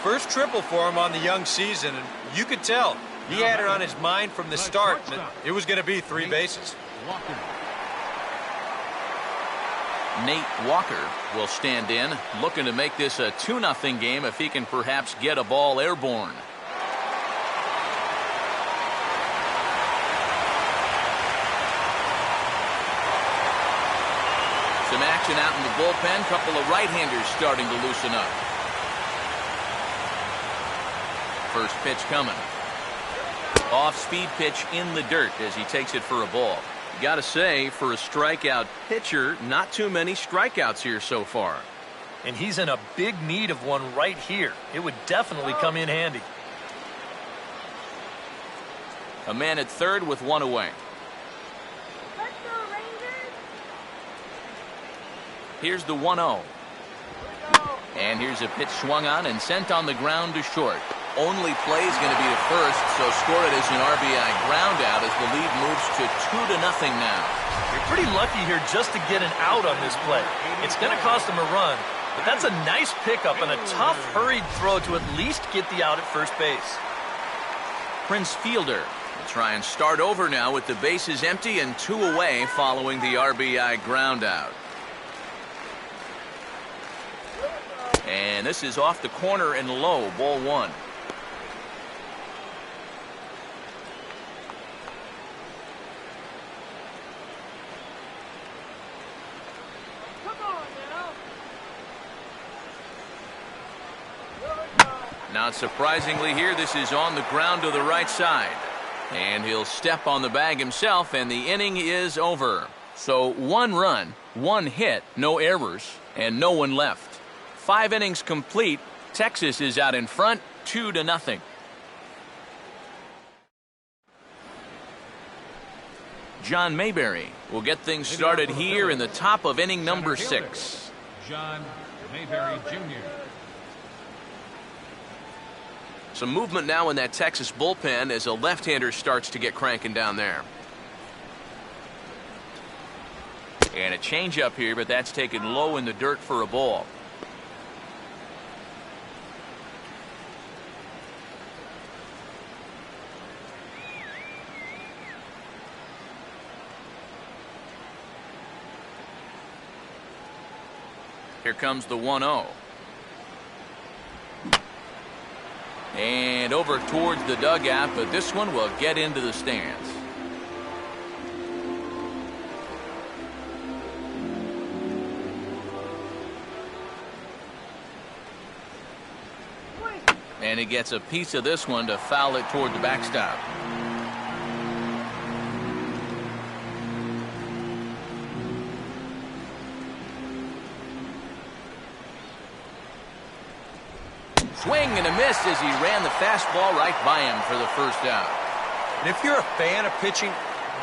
First triple for him on the young season, and you could tell he had it on his mind from the start that it was going to be 3 bases.
Walker.
Nate Walker will stand in, looking to make this a 2-0 game if he can perhaps get a ball airborne. Some action out in the bullpen. Couple of right-handers starting to loosen up. First pitch coming. Off-speed pitch in the dirt as he takes it for a ball. You got to say, for a strikeout pitcher, not too many strikeouts here so far.
And he's in a big need of one right here. It would definitely come in handy.
A man at third with 1 away.
Let's go, Rangers.
Here's the 1-0. And here's a pitch swung on and sent on the ground to short. Only play is going to be the first, so score it as an RBI ground out as the lead moves to 2-0 now.
You're pretty lucky here just to get an out on this play. It's going to cost him a run, but that's a nice pickup and a tough, hurried throw to at least get the out at first base.
Prince Fielder will try and start over now with the bases empty and 2 away following the RBI ground out. And this is off the corner and low, ball 1. Not surprisingly here, this is on the ground to the right side. And he'll step on the bag himself, and the inning is over. So 1 run, 1 hit, no errors, and no one left. 5 innings complete. Texas is out in front, 2-0. John Mayberry will get things started here in the top of inning number 6.
John Mayberry Jr.
Some movement now in that Texas bullpen as a left-hander starts to get cranking down there. And a changeup here, but that's taken low in the dirt for a ball. Here comes the 1-0. And over towards the dugout, but this one will get into the stands. And he gets a piece of this one to foul it toward the backstop. Swing and a miss as he ran the fastball right by him for the first out.
And if you're a fan of pitching,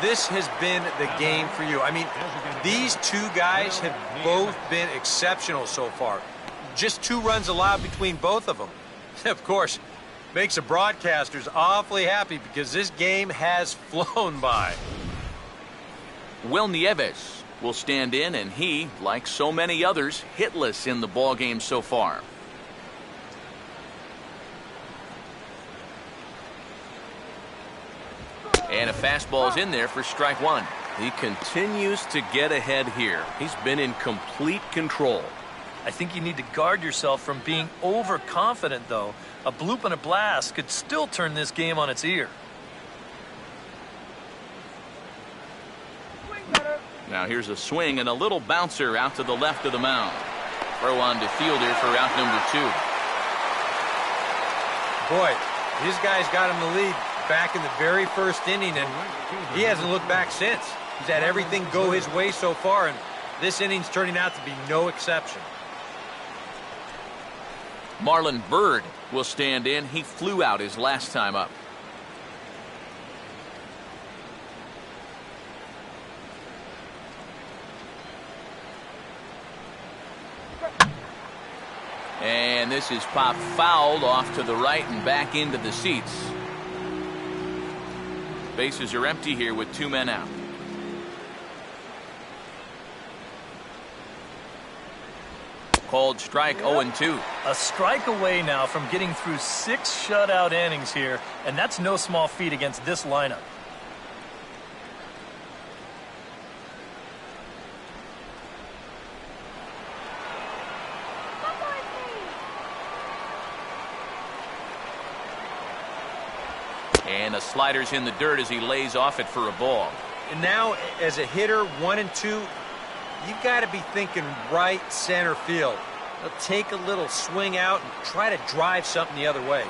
this has been the game for you. I mean, these 2 guys have both been exceptional so far. Just 2 runs allowed between both of them. Of course, makes the broadcasters awfully happy because this game has flown by.
Will Nieves will stand in, and he, like so many others, hitless in the ballgame so far. And a fastball's in there for strike 1.
He continues to get ahead here. He's been in complete control. I think you need to guard yourself from being overconfident, though. A bloop and a blast could still turn this game on its ear.
Now here's a swing and a little bouncer out to the left of the mound. Throw on to Fielder for out number 2.
Boy, these guys got him the lead back in the very first inning, and he hasn't looked back since. He's had everything go his way so far, and this inning's turning out to be no exception.
Marlon Byrd will stand in. He flew out his last time up. And this is popped fouled off to the right and back into the seats. Bases are empty here with 2 men out. Called strike 0-2.
A strike away now from getting through 6 shutout innings here, and that's no small feat against this lineup.
And a slider's in the dirt as he lays off it for a ball.
And now, as a hitter, 1 and 2, you've got to be thinking right center field. They'll take a little swing out and try to drive something the other way.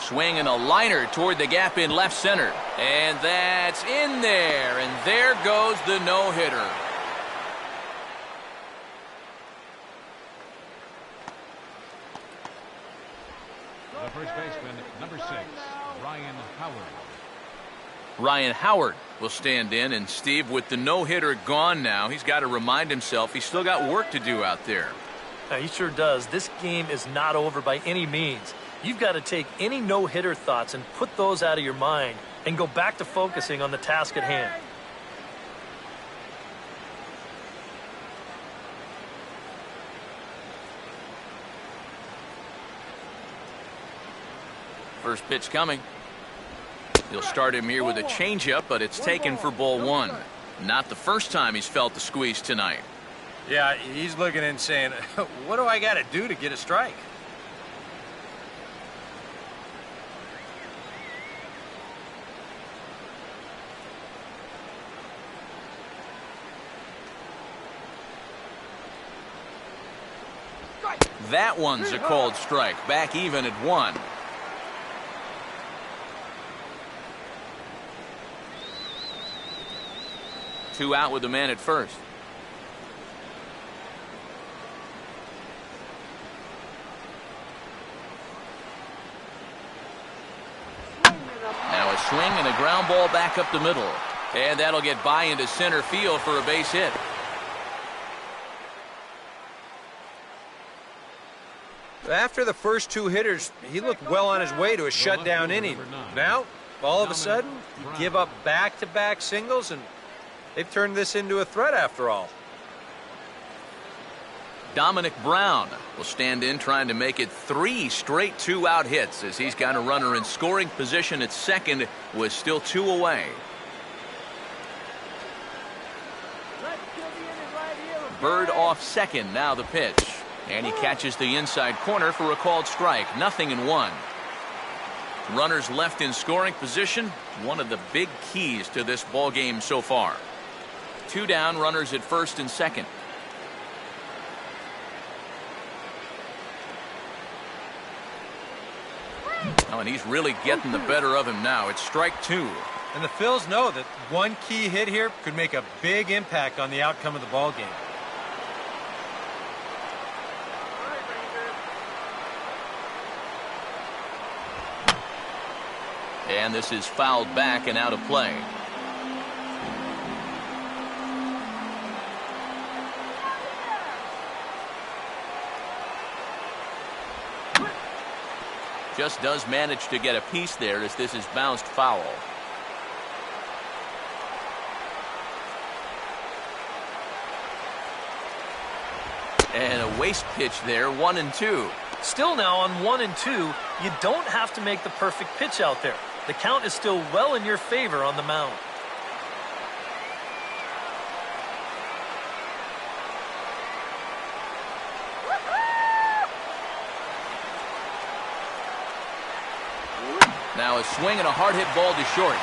Swing and a liner toward the gap in left center. And that's in there. And there goes the no-hitter.
The first baseman, number 6, Ryan Howard.
Ryan Howard will stand in, and Steve, with the no-hitter gone now, he's got to remind himself he's still got work to do out there.
He sure does. This game is not over by any means. You've got to take any no-hitter thoughts and put those out of your mind and go back to focusing on the task at hand.
First pitch coming. He'll start him here with a changeup, but it's taken for ball 1. Not the first time he's felt the squeeze tonight.
Yeah, he's looking and saying, what do I got to do to get a strike?
That one's a called strike. Back even at 1. Two out with the man at first. Now a swing and a ground ball back up the middle. And that'll get by into center field for a base hit.
After the first two hitters, he looked well on his way to a shutdown inning. Now, all of a sudden, you give up back-to-back singles, and they've turned this into a threat after all.
Dominic Brown will stand in trying to make it 3 straight 2-out hits as he's got a runner in scoring position at second with still 2 away. Bird off second, now the pitch. And he catches the inside corner for a called strike. 0-1. Runners left in scoring position, one of the big keys to this ball game so far. 2 down, runners at first and second. Oh, and he's really getting the better of him now. It's strike 2.
And the Phils know that one key hit here could make a big impact on the outcome of the ball game.
And this is fouled back and out of play. Just does manage to get a piece there as this is bounced foul. And a waste pitch there, 1-2.
Still now on 1-2, you don't have to make the perfect pitch out there. The count is still well in your favor on the mound.
Now a swing and a hard hit ball to short.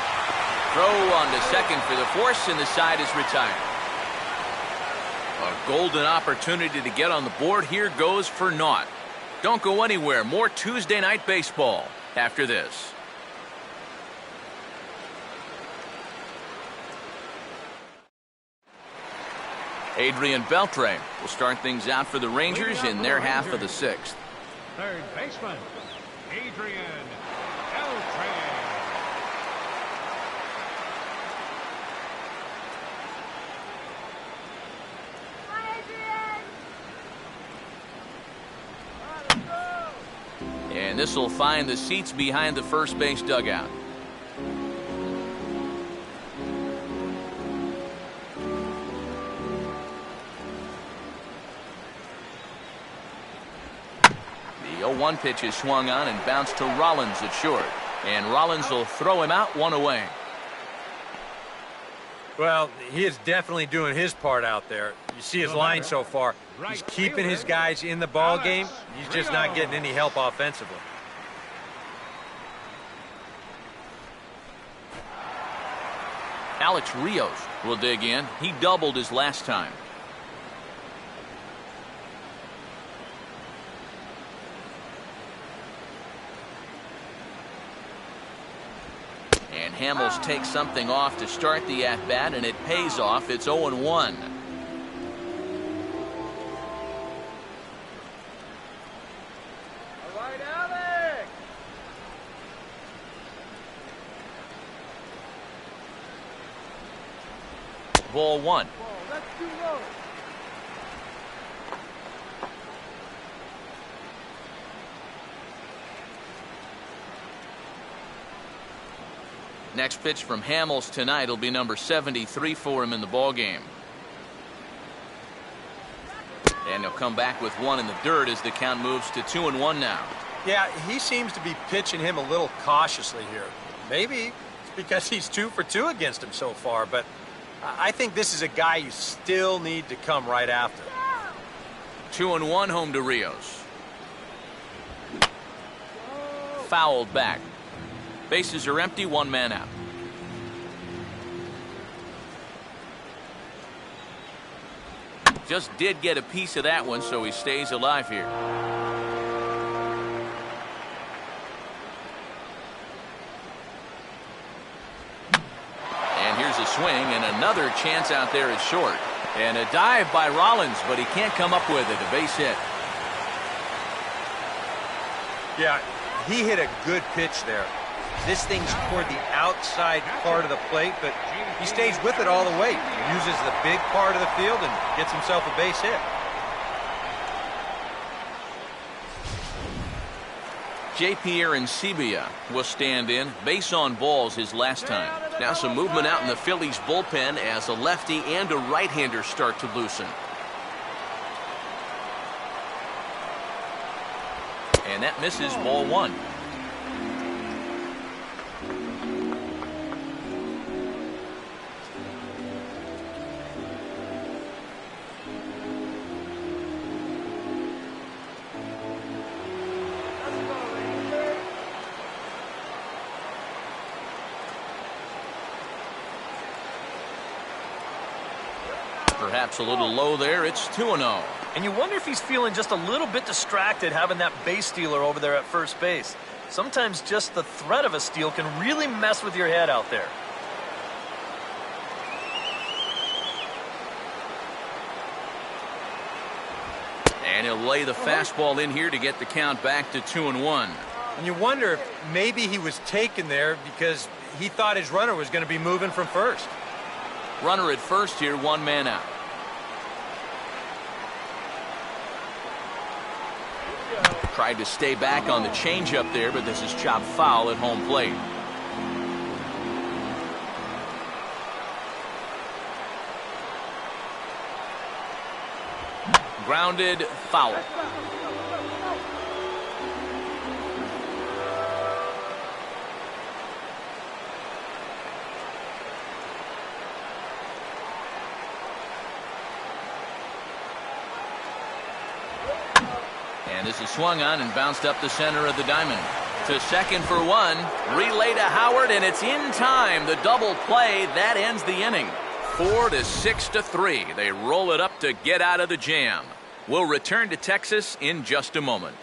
Throw on to second for the force, and the side is retired. A golden opportunity to get on the board here goes for naught. Don't go anywhere. More Tuesday night baseball after this. Adrian Beltre will start things out for the Rangers in their half of the 6th.
Third baseman, Adrian Beltre.
And this will find the seats behind the first base dugout. The 0-1 pitch is swung on and bounced to Rollins at short. And Rollins will throw him out, 1 away.
Well, he is definitely doing his part out there. You see his line so far. He's keeping his guys in the ball game. He's just not getting any help offensively.
Alex Rios will dig in. He doubled his last time. And Hamels takes something off to start the at-bat, and it pays off. It's 0-1. Ball 1. Next pitch from Hamels tonight will be number 73 for him in the ball game. And he'll come back with 1 in the dirt as the count moves to 2-1 now.
Yeah, he seems to be pitching him a little cautiously here. Maybe it's because he's 2 for 2 against him so far, but I think this is a guy you still need to come right after.
2-1 home to Rios. Fouled back. Bases are empty, 1 man out. Just did get a piece of that one, so he stays alive here. And here's a swing, and another chance out there is short. And a dive by Rollins, but he can't come up with it. A base hit.
Yeah, he hit a good pitch there. This thing's toward the outside part of the plate, but he stays with it all the way. He uses the big part of the field and gets himself a base hit.
J.P. Arancibia will stand in. Base on balls his last time. Now some movement out in the Phillies bullpen as a lefty and a right-hander start to loosen. And that misses, ball one. Perhaps a little low there. It's 2-0.
And you wonder if he's feeling just a little bit distracted having that base stealer over there at first base. Sometimes just the threat of a steal can really mess with your head out there.
And he'll lay the fastball in here to get the count back to 2-1.
And you wonder if maybe he was taken there because he thought his runner was going to be moving from first.
Runner at first here, one man out. Tried to stay back on the changeup there, but this is chopped foul at home plate. Grounded, foul. And this is swung on and bounced up the center of the diamond. To second for one. Relay to Howard, and it's in time. The double play, that ends the inning. 4-6-3. They roll it up to get out of the jam. We'll return to Texas in just a moment.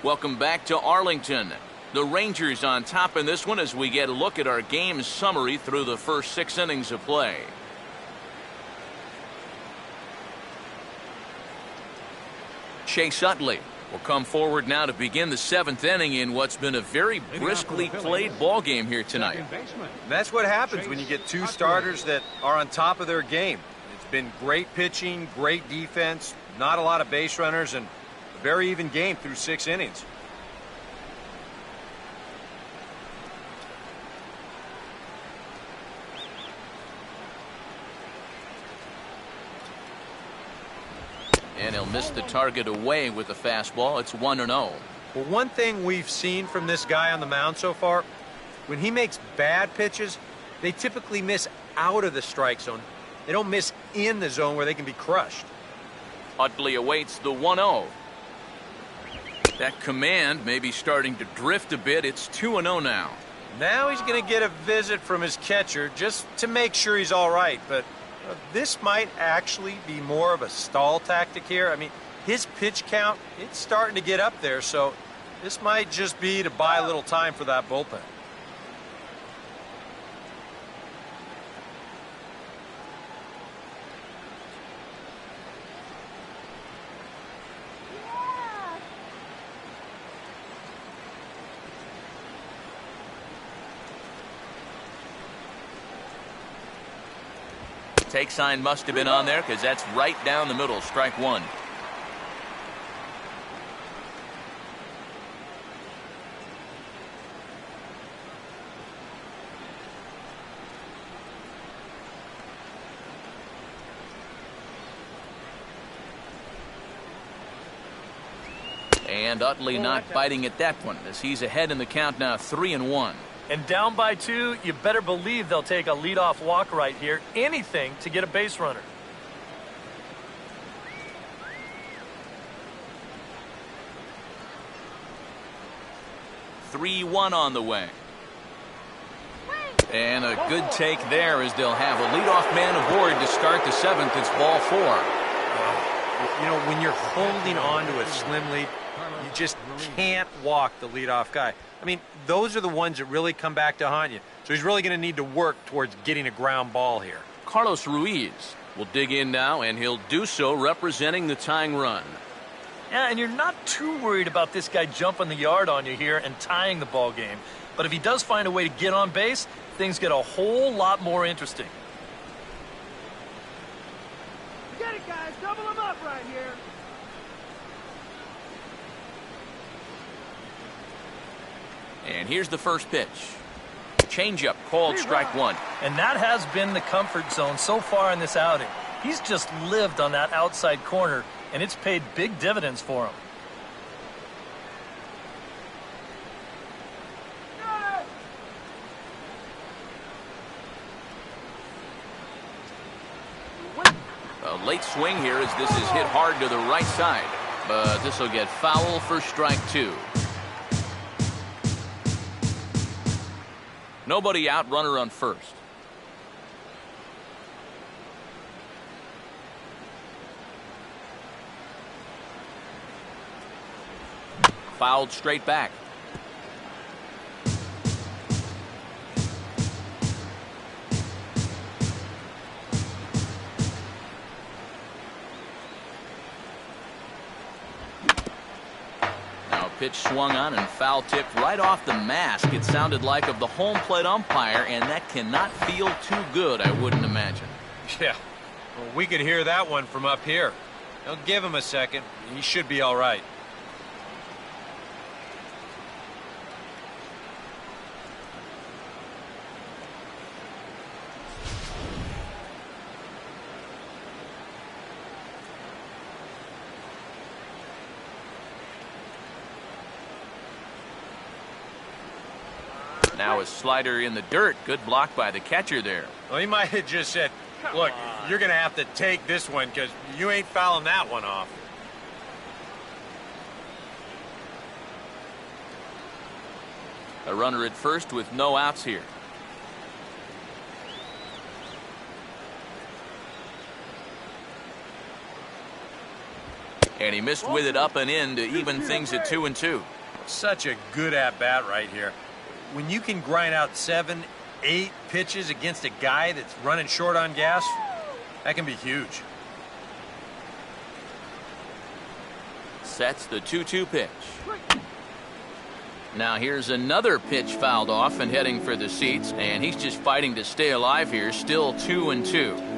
Welcome back to Arlington. The Rangers on top in this one as we get a look at our game summary through the first 6 innings of play. Chase Utley will come forward now to begin the 7th inning in what's been a very briskly played ball game here tonight.
That's what happens when you get two starters that are on top of their game. It's been great pitching, great defense, not a lot of base runners, and a very even game through 6 innings.
And he'll miss the target away with the fastball. It's 1-0.
Well, one thing we've seen from this guy on the mound so far, when he makes bad pitches, they typically miss out of the strike zone. They don't miss in the zone where they can be crushed.
Utley awaits the 1-0. That command may be starting to drift a bit. It's 2-0 now.
Now he's going to get a visit from his catcher just to make sure he's all right, but this might actually be more of a stall tactic here. I mean, his pitch count, it's starting to get up there, so this might just be to buy a little time for that bullpen.
Take sign must have been on there because that's right down the middle. Strike one. And Utley not biting at that one as he's ahead in the count now, 3-1.
And down by 2, you better believe they'll take a leadoff walk right here. Anything to get a base runner.
3-1 on the way. And a good take there as they'll have a leadoff man aboard to start the 7th. It's ball 4.
You know, when you're holding on to a slim lead, you just can't walk the leadoff guy. I mean, those are the ones that really come back to haunt you. So he's really going to need to work towards getting a ground ball here.
Carlos Ruiz will dig in now, and he'll do so representing the tying run.
Yeah, and you're not too worried about this guy jumping the yard on you here and tying the ball game. But if he does find a way to get on base, things get a whole lot more interesting.
Get it, guys. Double them up right here.
And here's the first pitch. Changeup called strike 1.
And that has been the comfort zone so far in this outing. He's just lived on that outside corner, and it's paid big dividends for him.
A late swing here as this is hit hard to the right side. But this will get foul for strike 2. Nobody out, runner on first. Fouled straight back. Pitch swung on and foul tipped right off the mask, it sounded like, of the home plate umpire, and that cannot feel too good, I wouldn't imagine.
Yeah, well, we could hear that one from up here. Now give him a second. He should be all right.
Now a slider in the dirt. Good block by the catcher there.
Well, he might have just said, look, you're going to have to take this one because you ain't fouling that one off.
A runner at first with no outs here. And he missed with it up and in to even things at 2-2.
Such a good at-bat right here. When you can grind out 7, 8 pitches against a guy that's running short on gas, that can be huge.
Sets the 2-2 pitch. Now here's another pitch fouled off and heading for the seats, and he's just fighting to stay alive here, still 2-2.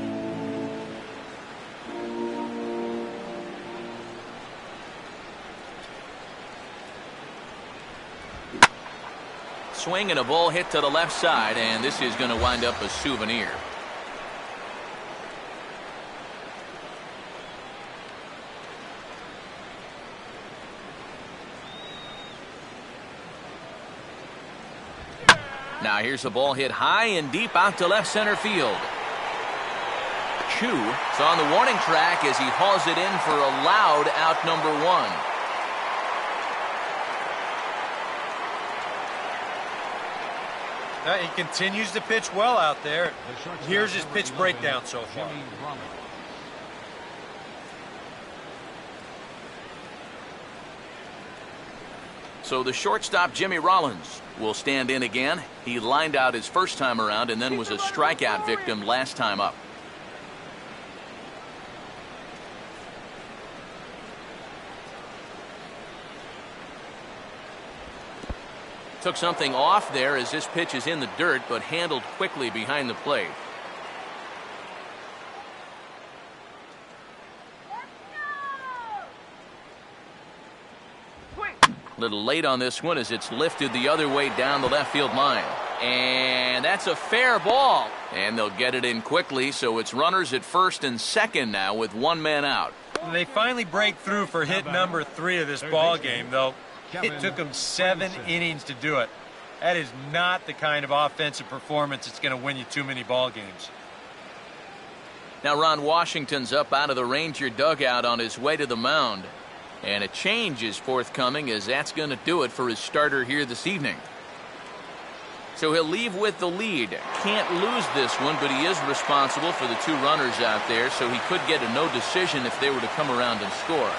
Swing and a ball hit to the left side, and this is going to wind up a souvenir. Now here's a ball hit high and deep out to left center field. Chu is on the warning track as he hauls it in for a loud out number 1.
He continues to pitch well out there. Here's his pitch breakdown so far.
So the shortstop, Jimmy Rollins, will stand in again. He lined out his first time around and then was a strikeout victim last time up. Took something off there as this pitch is in the dirt, but handled quickly behind the plate. Little late on this one as it's lifted the other way down the left field line. And that's a fair ball. And they'll get it in quickly, so it's runners at first and second now with 1 man out.
They finally break through for hit number 3 of this ball game, though. It took them 7 innings to do it. That is not the kind of offensive performance that's going to win you too many ball games.
Now Ron Washington's up out of the Ranger dugout on his way to the mound. And a change is forthcoming, as that's going to do it for his starter here this evening. So he'll leave with the lead. Can't lose this one, but he is responsible for the 2 runners out there, so he could get a no decision if they were to come around and score.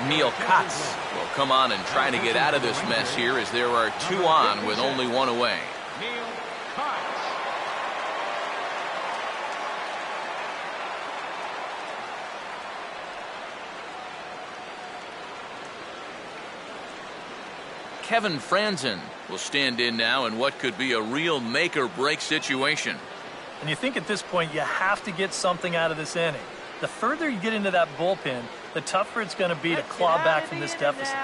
Neil Kotz will come on and try to get out of this mess here, as there are 2 on with only 1 away.
Neil Kotz.
Kevin Franzen will stand in now in what could be a real make-or-break situation.
And you think at this point you have to get something out of this inning. The further you get into that bullpen, the tougher it's going to be to claw back from this deficit.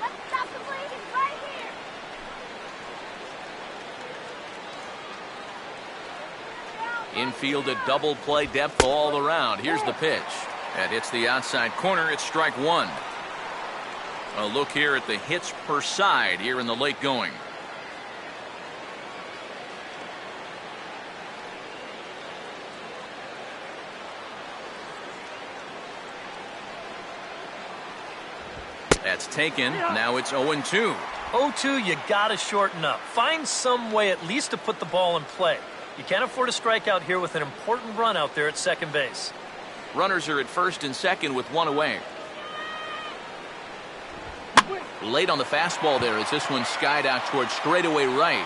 Let's stop the bleeding right here.
Infield a double play depth all around. Here's the pitch. That hits the outside corner. It's strike 1. A look here at the hits per side here in the late going. That's taken. Now it's 0-2.
0-2, you got to shorten up. Find some way at least to put the ball in play. You can't afford a strikeout here with an important run out there at second base.
Runners are at first and second with 1 away. Late on the fastball there as this one skied out towards straightaway right.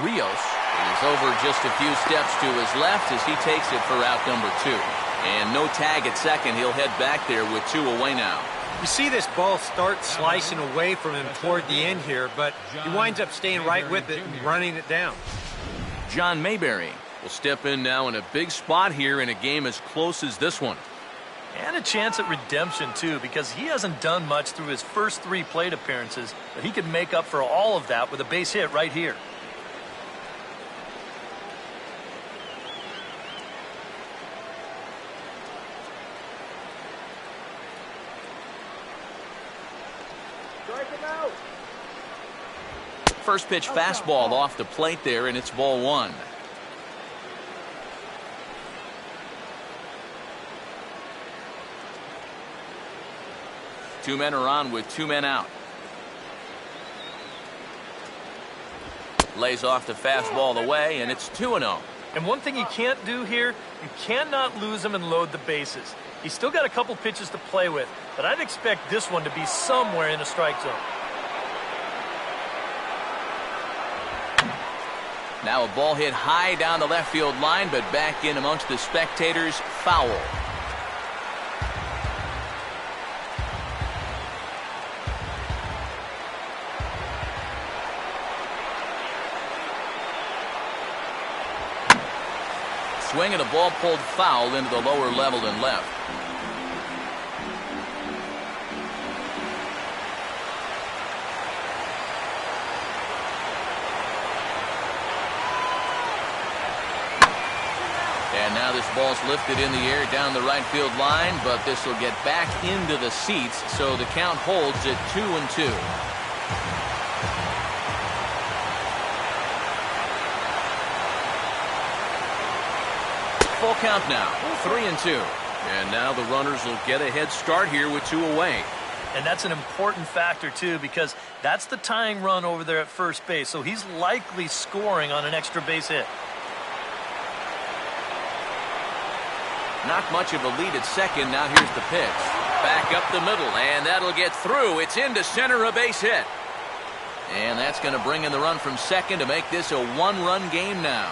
Rios is over just a few steps to his left as he takes it for out number 2. And no tag at second. He'll head back there with 2 away now.
You see this ball start slicing away from him toward the end here, but he winds up staying right with it and running it down.
John Mayberry will step in now in a big spot here in a game as close as this one.
And a chance at redemption, too, because he hasn't done much through his first 3 plate appearances, but he could make up for all of that with a base hit right here.
Strike him out.
First pitch fastball off the plate there, and it's ball 1. Two men are on with 2 men out. Lays off the fastball away, and it's 2-0.
And one thing you can't do here, you cannot lose him and load the bases. He's still got a couple pitches to play with, but I'd expect this one to be somewhere in a strike zone.
Now a ball hit high down the left field line, but back in amongst the spectators. Foul. Swing and a ball pulled foul into the lower level and left. And now this ball's lifted in the air down the right field line, but this will get back into the seats, so the count holds at 2-2. Full count now, 3-2. And now the runners will get a head start here with 2 away.
And that's an important factor, too, because that's the tying run over there at first base, so he's likely scoring on an extra base hit.
Not much of a lead at second. Now here's the pitch. Back up the middle, and that'll get through. It's into center, a base hit. And that's going to bring in the run from second to make this a 1-run game now.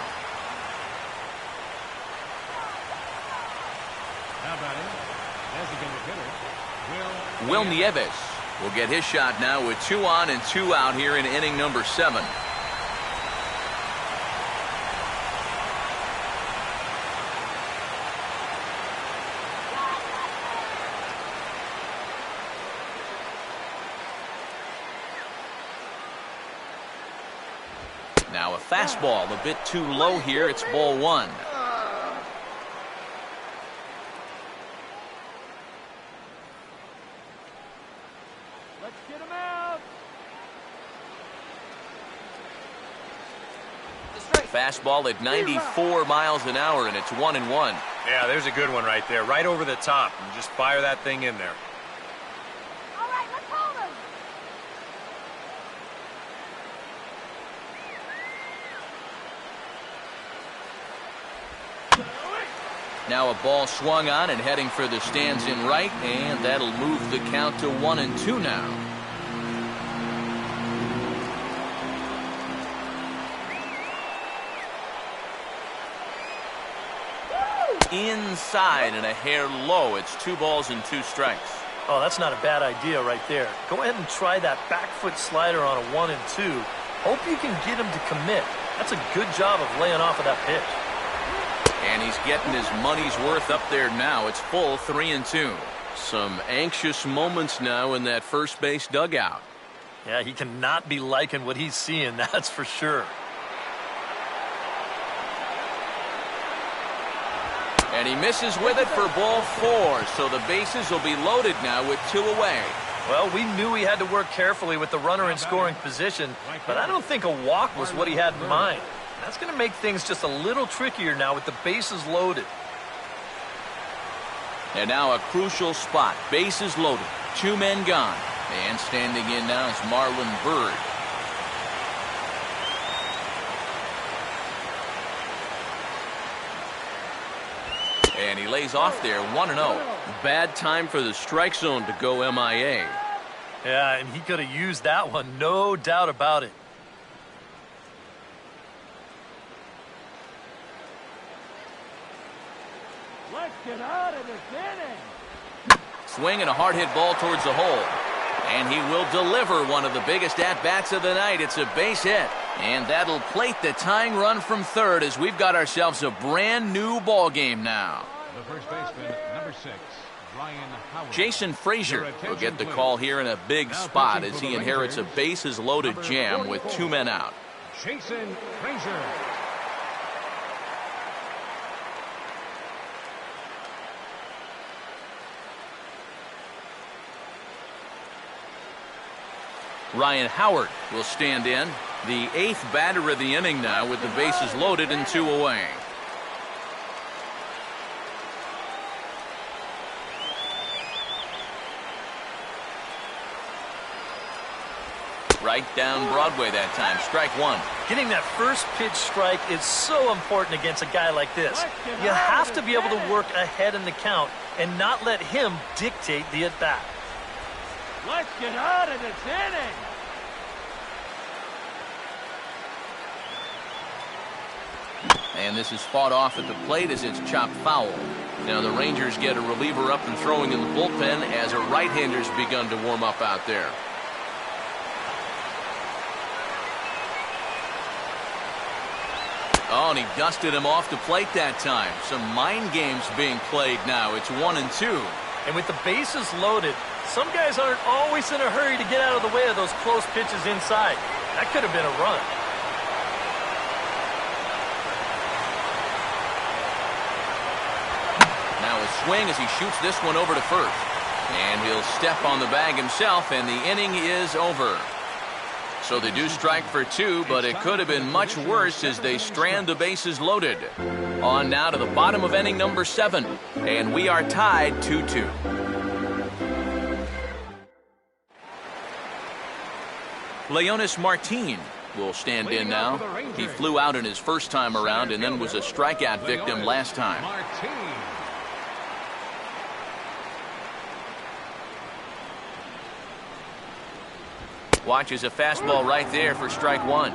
Will Nieves will get his shot now with 2 on and 2 out here in inning number 7. Now a fastball a bit too low here. It's ball 1.
Let's get him out.
Fastball at 94 miles an hour, and it's 1-1.
Yeah, there's a good one right there, right over the top. And just fire that thing in there.
All right, let's hold him.
Now a ball swung on and heading for the stands in right, and that'll move the count to 1-2 now. Inside and a hair low. It's 2 balls and 2 strikes.
Oh, that's not a bad idea right there. Go ahead and try that back foot slider on a 1-2. Hope you can get him to commit. That's a good job of laying off of that pitch.
And he's getting his money's worth up there now. It's full 3-2. Some anxious moments now in that first base dugout.
Yeah, he cannot be liking what he's seeing, that's for sure.
And he misses with it for ball 4, so the bases will be loaded now with 2 away.
Well, we knew he had to work carefully with the runner in scoring position, but I don't think a walk was what he had in mind. That's going to make things just a little trickier now with the bases loaded.
And now a crucial spot. Bases loaded. 2 men gone. And standing in now is Marlon Byrd. And he lays off there, 1-0. Bad time for the strike zone to go MIA.
Yeah, and he could have used that one, no doubt about it.
Let's get out of this inning.
Swing and a hard hit ball towards the hole. And he will deliver one of the biggest at-bats of the night. It's a base hit. And that'll plate the tying run from third as we've got ourselves a brand new ball game now.
The first baseman, number 6, Ryan Howard.
Jason Frazier will get the call here in a big spot as he inherits a bases-loaded jam with 2 men out.
Jason Frazier.
Ryan Howard will stand in, the 8th batter of the inning now with the bases loaded and 2 away. Right down Broadway that time. Strike 1.
Getting that first pitch strike is so important against a guy like this. You have to be able to work ahead in the count and not let him dictate the at-bat.
Let's get out of this inning.
And this is fought off at the plate as it's chopped foul. Now the Rangers get a reliever up and throwing in the bullpen as a right-hander's begun to warm up out there. Oh, and he dusted him off the plate that time. Some mind games being played now. It's 1-2.
And with the bases loaded, some guys aren't always in a hurry to get out of the way of those close pitches inside. That could have been a run.
Now a swing as he shoots this one over to first. And he'll step on the bag himself, and the inning is over. So they do strike for 2, but it could have been much worse as they strand the bases loaded. On now to the bottom of inning number 7, and we are tied 2-2. Leonis Martin will stand in now. He flew out in his first time around and then was a strikeout victim last time. Watches a fastball right there for strike 1.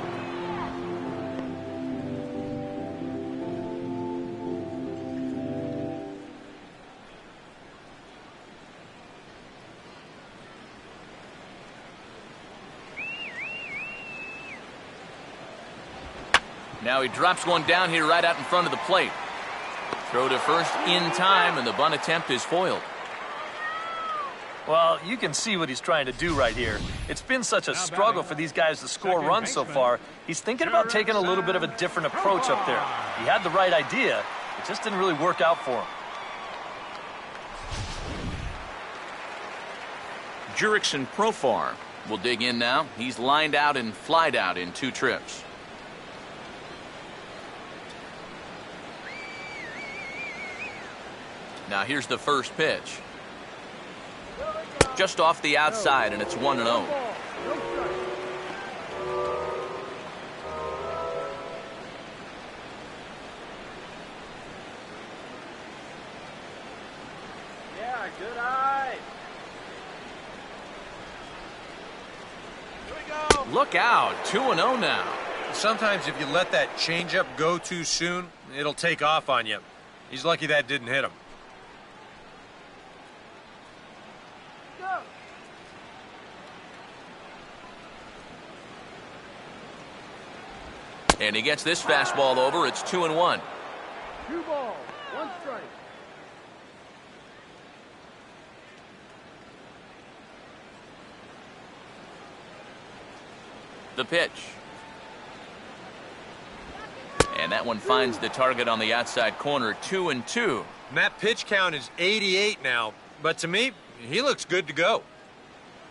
Now he drops one down here right out in front of the plate. Throw to first in time, and the bunt attempt is foiled.
Well, you can see what he's trying to do right here. It's been such a struggle for these guys to score runs so far. He's thinking about taking a little bit of a different approach up there. He had the right idea. It just didn't really work out for him.
Jurickson Profar will dig in now. He's lined out and flied out in 2 trips. Now here's the first pitch. Just off the outside, and it's 1-0.
Yeah, good eye. Here we go.
Look out, 2-0 now.
Sometimes if you let that changeup go too soon, it'll take off on you. He's lucky that didn't hit him.
Go.
And he gets this fastball over. It's 2-1.
2 balls, 1 strike.
The pitch. And that one finds the target on the outside corner, 2-2.
And that pitch count is 88 now, but to me, he looks good to go.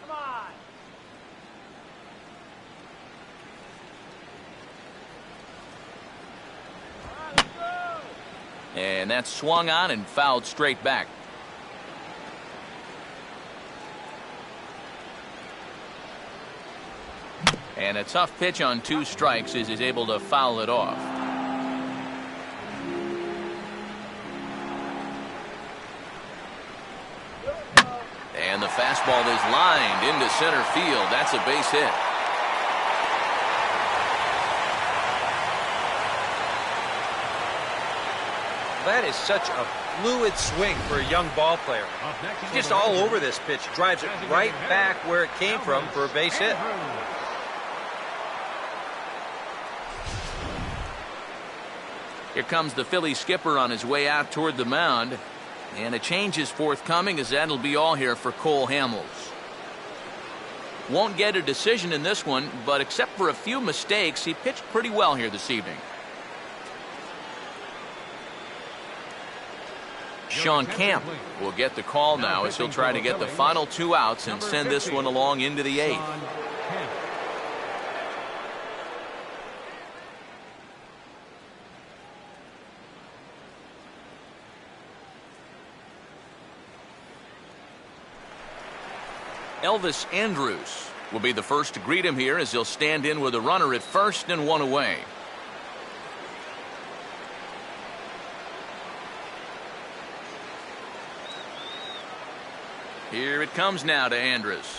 Come on. All right, let's go.
And that's swung on and fouled straight back. And a tough pitch on 2 strikes as he's able to foul it off. And the fastball is lined into center field. That's a base hit.
That is such a fluid swing for a young ball player. He's just all over this pitch. Drives it right back where it came from for a base hit.
Here comes the Phillies skipper on his way out toward the mound. And a change is forthcoming, as that'll be all here for Cole Hamels. Won't get a decision in this one, but except for a few mistakes, he pitched pretty well here this evening. Sean Camp will get the call now as he'll try to get the final 2 outs and send this one along into the 8th. Elvis Andrus will be the first to greet him here as he'll stand in with a runner at first and 1 away. Here it comes now to Andrus.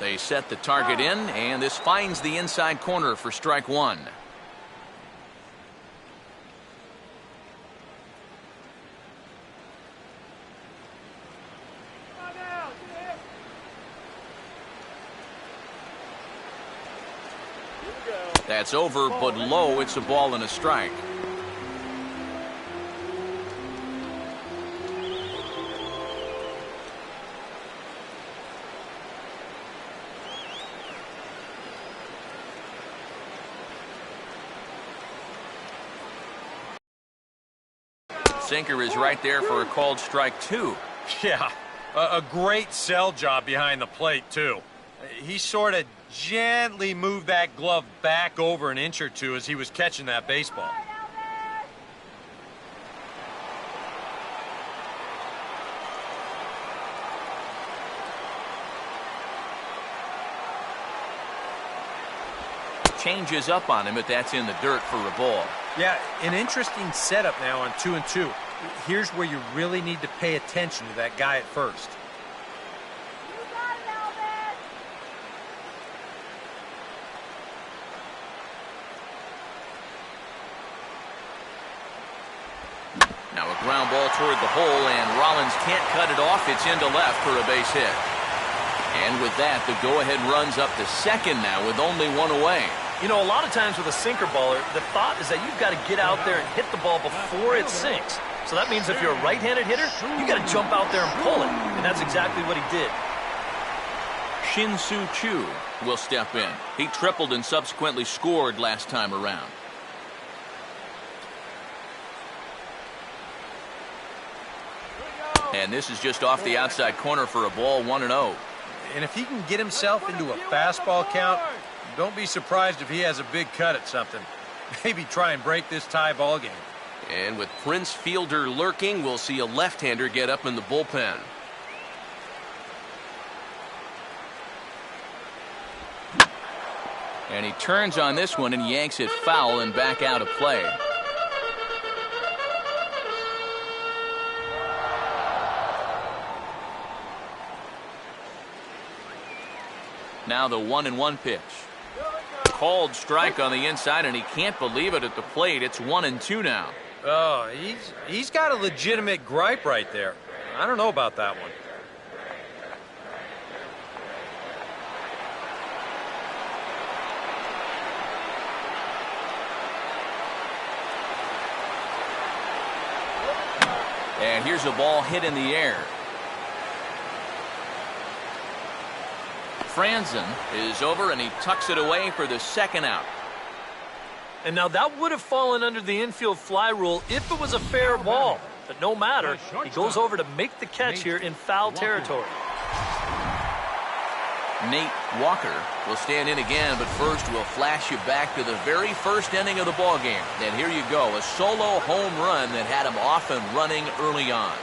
They set the target in, and this finds the inside corner for strike 1. That's over, but low. It's a ball and a strike. Sinker is right there for a called strike 2.
Yeah, a great sell job behind the plate, too. He sort of gently moved that glove back over an inch or 2 as he was catching that baseball.
Changes up on him, but that's in the dirt for a ball.
Yeah, an interesting setup now on 2-2. Here's where you really need to pay attention to that guy at first.
You got it, Elvis.
Now a ground ball toward the hole, and Rollins can't cut it off. It's into left for a base hit. And with that, the go-ahead runs up to second now with only 1 away.
You know, a lot of times with a sinker baller, the thought is that you've got to get out there and hit the ball before it sinks. So that means if you're a right-handed hitter, you got to jump out there and pull it. And that's exactly what he did.
Shin-Soo Choo will step in. He tripled and subsequently scored last time around. And this is just off the outside corner for a ball, 1-0.
And if he can get himself into a fastball count, don't be surprised if he has a big cut at something. Maybe try and break this tie ball game.
And with Prince Fielder lurking, we'll see a left-hander get up in the bullpen. And he turns on this one and yanks it foul and back out of play. Now the 1-1 pitch. Called strike on the inside, and he can't believe it at the plate. It's 1-2 now.
Oh, he's got a legitimate gripe right there. I don't know about that one.
And here's a ball hit in the air. Franzen is over, and he tucks it away for the second out.
And now that would have fallen under the infield fly rule if it was a fair ball. But no matter, he goes over to make the catch here in foul territory.
Nate Walker will stand in again, but first we'll flash you back to the very first inning of the ballgame. And here you go, a solo home run that had him off and running early on.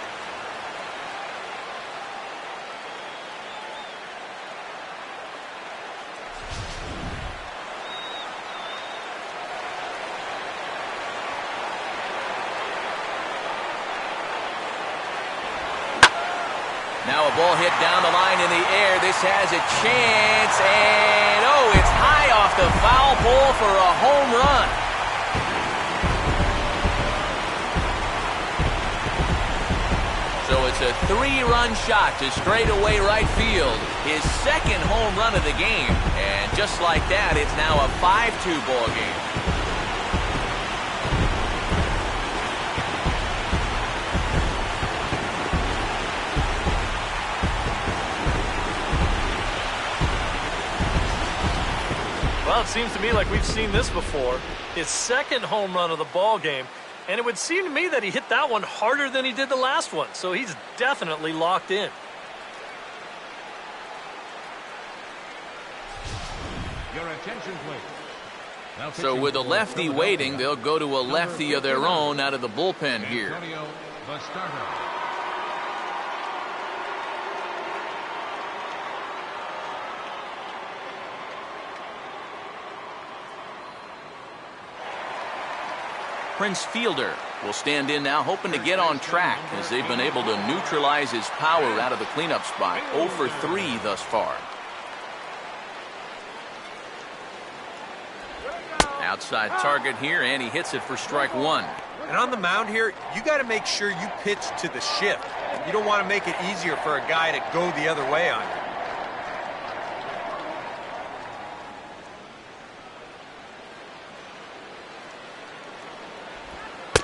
Now a ball hit down the line in the air. This has a chance, and oh, it's high off the foul pole for a home run. So it's a 3-run shot to straightaway right field. His second home run of the game. And just like that, it's now a 5-2 ball game.
Well, it seems to me like we've seen this before. His second home run of the ball game, and it would seem to me that he hit that one harder than he did the last one, so he's definitely locked in.
Your attention, please. Now
So with a lefty waiting, they'll go to a lefty of their own out of the bullpen here.
Antonio Bastardo.
Prince Fielder will stand in now, hoping to get on track as they've been able to neutralize his power out of the cleanup spot. 0 for 3 thus far. Outside target here, and he hits it for strike one.
And on the mound here, you got to make sure you pitch to the shift. You don't want to make it easier for a guy to go the other way on you.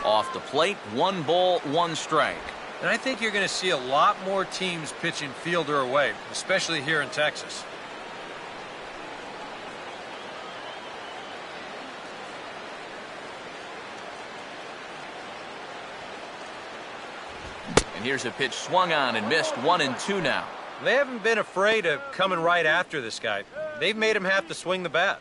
Off the plate, 1 ball, 1 strike.
And I think you're going to see a lot more teams pitching Fielder away, especially here in Texas.
And here's a pitch swung on and missed. 1-2 now.
They haven't been afraid of coming right after this guy. They've made him have to swing the bat.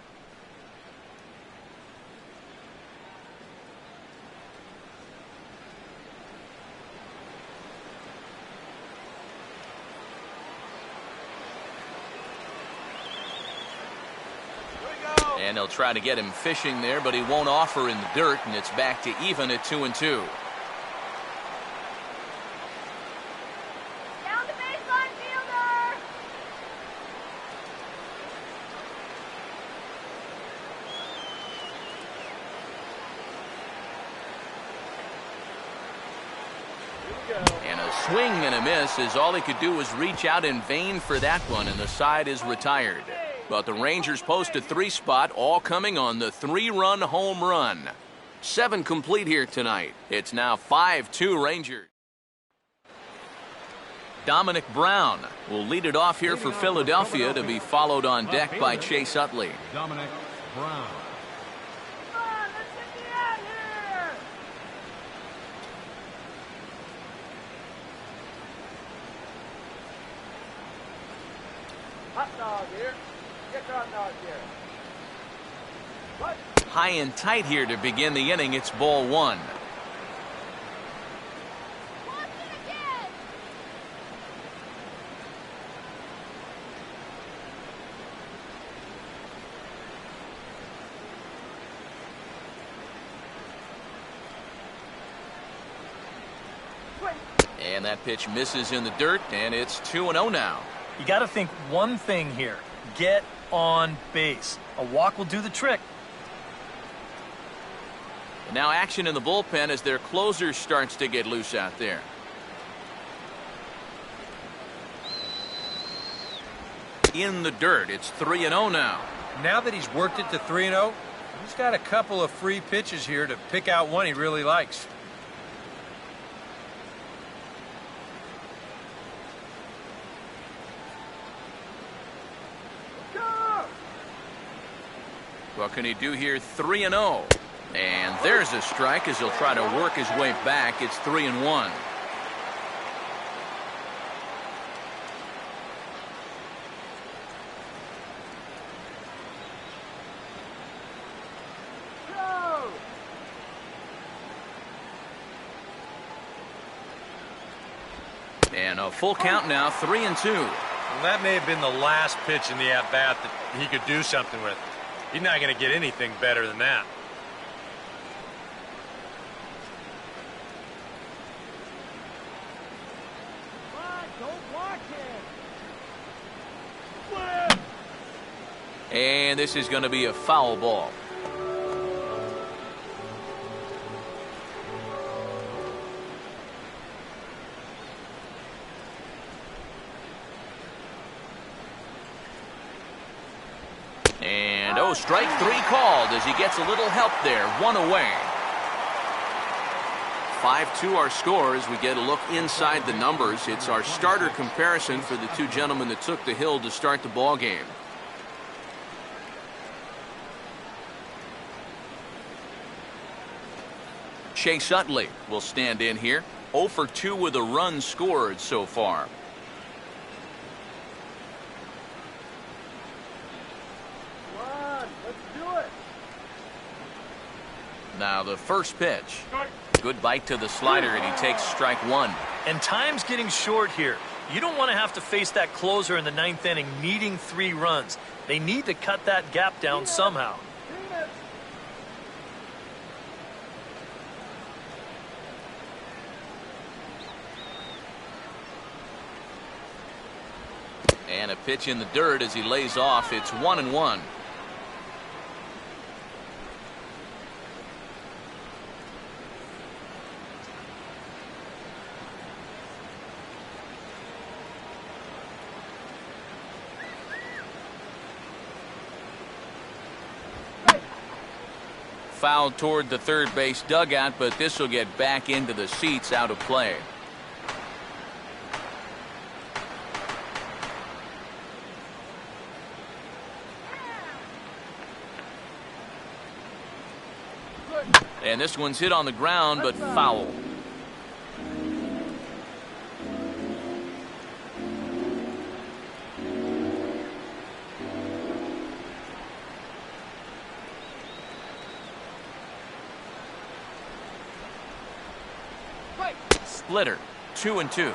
And they'll try to get him fishing there, but he won't offer in the dirt, and it's back to even at 2-2.
Down the baseline, Fielder!
And a swing and a miss, as all he could do was reach out in vain for that one, and the side is retired. But the Rangers post a 3 spot, all coming on the 3-run home run. 7 complete here tonight. It's now 5-2 Rangers. Dominic Brown will lead it off here for Philadelphia, to be followed on deck by Chase Utley.
Dominic Brown.
Come on, let's get the out here! Hot dog here. Get your hot dog here. What?
High and tight here to begin the inning. It's ball 1. And that pitch misses in the dirt, and it's 2-0 now.
You got to think one thing here. Get on base. A walk will do the trick.
And now action in the bullpen as their closer starts to get loose out there. In the dirt, it's 3-0 now.
Now that he's worked it to 3-0, he's got a couple of free pitches here to pick out one he really likes.
What can he do here? 3-0. And there's a strike as he'll try to work his way back. It's 3-1. And a full count now, 3-2.
Well, that may have been the last pitch in the at-bat that he could do something with. He's not going to get anything better than that.
Don't walk him.
And this is going to be a foul ball. And strike 3 called as he gets a little help there. 1 away. 5-2 our score as we get a look inside the numbers. It's our starter comparison for the two gentlemen that took the hill to start the ball game. Chase Utley will stand in here. 0 for 2 with a run scored so far. Now the first pitch. Good bite to the slider, and he takes strike 1.
And time's getting short here. You don't want to have to face that closer in the 9th inning needing 3 runs. They need to cut that gap down somehow.
And a pitch in the dirt as he lays off. It's 1-1. Fouled toward the third base dugout, but this will get back into the seats, out of play. And this one's hit on the ground, but foul. Splitter, 2-2.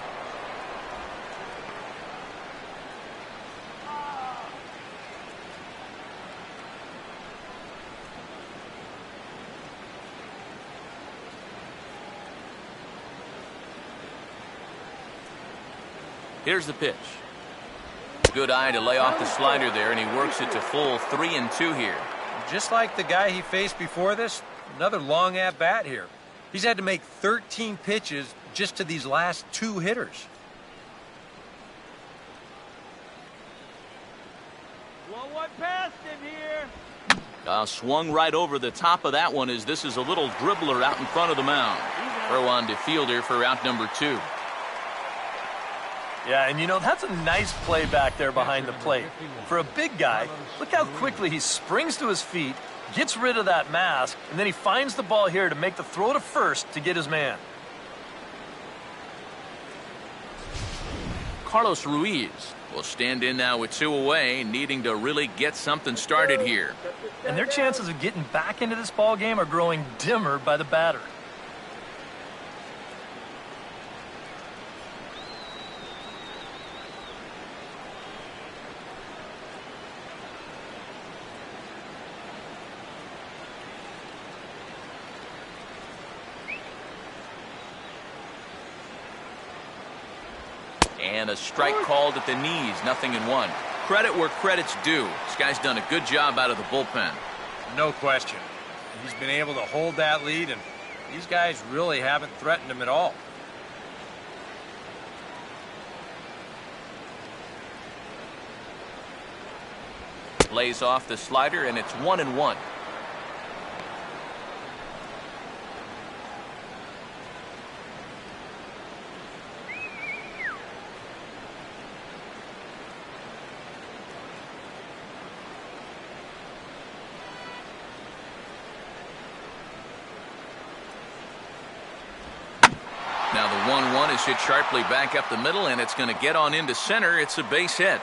Here's the pitch. Good eye to lay off the slider there, and he works it to full 3-2 here.
Just like the guy he faced before this, another long at-bat here. He's had to make 13 pitches just to these last 2 hitters.
Well, what passed him here?
Swung right over the top of that one as this is a little dribbler out in front of the mound. Throw on to fielder for out number 2.
Yeah, and you know, that's a nice play back there behind the plate. For a big guy, look how quickly he springs to his feet, gets rid of that mask, and then he finds the ball here to make the throw to first to get his man.
Carlos Ruiz will stand in now with 2 away, needing to really get something started here.
And their chances of getting back into this ball game are growing dimmer by the batter.
And a strike called at the knees, 0-1. Credit where credit's due. This guy's done a good job out of the bullpen.
No question. He's been able to hold that lead, and these guys really haven't threatened him at all.
Lays off the slider, and it's 1-1. Now the 1-1 is hit sharply back up the middle, and it's going to get on into center. It's a base hit.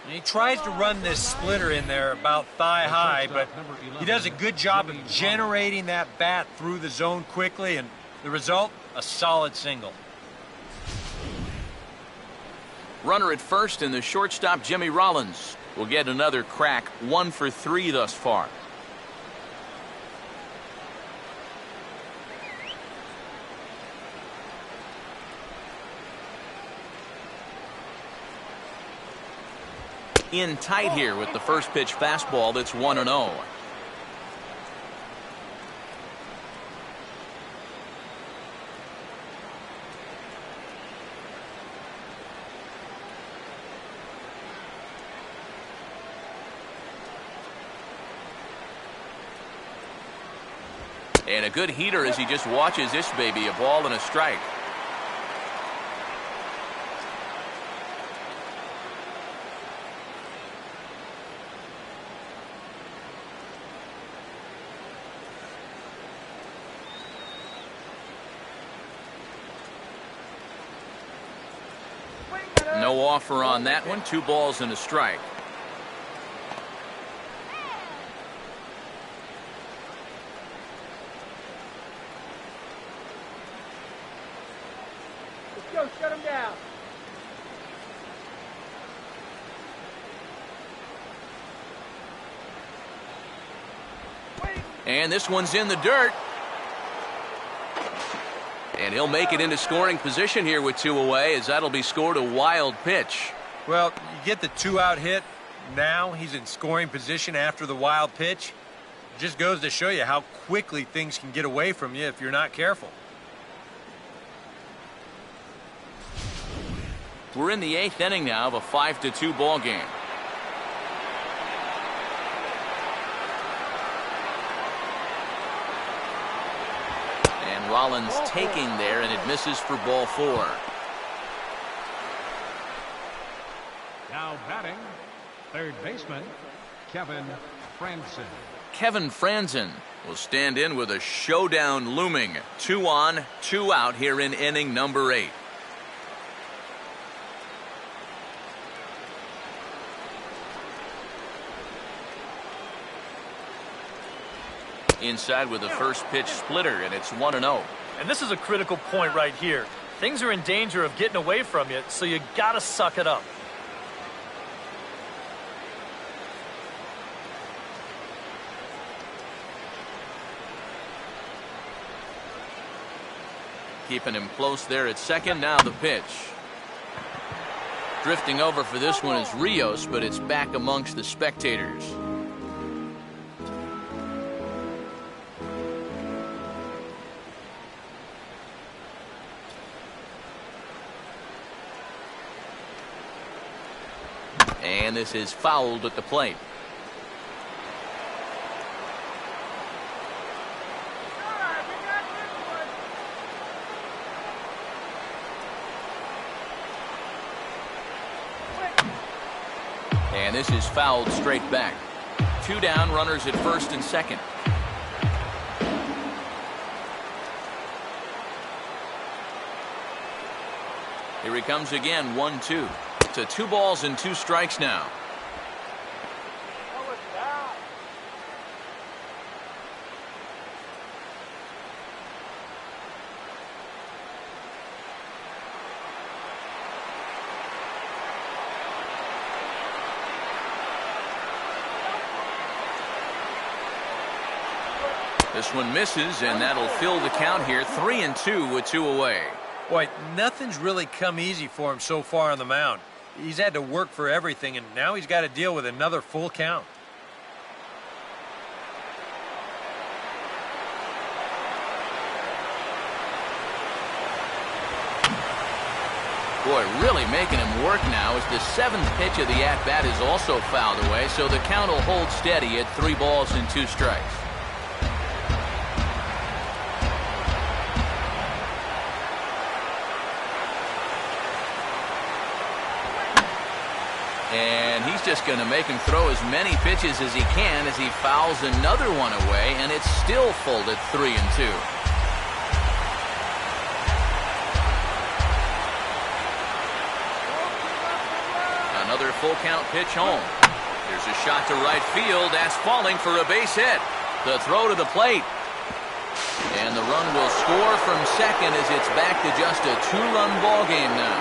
He tries to run this splitter in there about thigh high, but he does a good job of generating that bat through the zone quickly, and the result, a solid single.
Runner at first, and the shortstop Jimmy Rollins will get another crack. 1 for 3 thus far. In tight here with the first pitch fastball. That's 1-0. And a good heater as he just watches this baby. A ball and a strike. No offer on that one. 2 balls and a strike.
Let's go, shut him down.
And this one's in the dirt. And he'll make it into scoring position here with 2 away, as that'll be scored a wild pitch.
Well, you get the 2-out hit. Now he's in scoring position after the wild pitch. It just goes to show you how quickly things can get away from you if you're not careful.
We're in the 8th inning now of a 5-2 ball game. Rollins taking there, and it misses for ball 4.
Now batting, third baseman, Kevin Franzen.
Kevin Franzen will stand in with a showdown looming. 2 on, 2 out here in inning number 8. Inside with the first pitch splitter, and it's 1-0.
And this is a critical point right here. Things are in danger of getting away from you, so you gotta suck it up.
Keeping him close there at second. Now the pitch. Drifting over for this one is Rios, but it's back amongst the spectators. And this is fouled at the plate. And this is fouled straight back. 2 down, runners at first and second. Here he comes again, 1-2. To 2 balls and 2 strikes now. This one misses, and that'll fill the count here. 3-2 with 2 away.
Boy, nothing's really come easy for him so far on the mound. He's had to work for everything, and now he's got to deal with another full count.
Boy, really making him work now as the 7th pitch of the at-bat is also fouled away, so the count will hold steady at 3 balls and 2 strikes. And he's just going to make him throw as many pitches as he can as he fouls another one away, and it's still full at 3-2. Another full count pitch home. Here's a shot to right field. That's falling for a base hit. The throw to the plate. And the run will score from second as it's back to just a 2-run ball game now.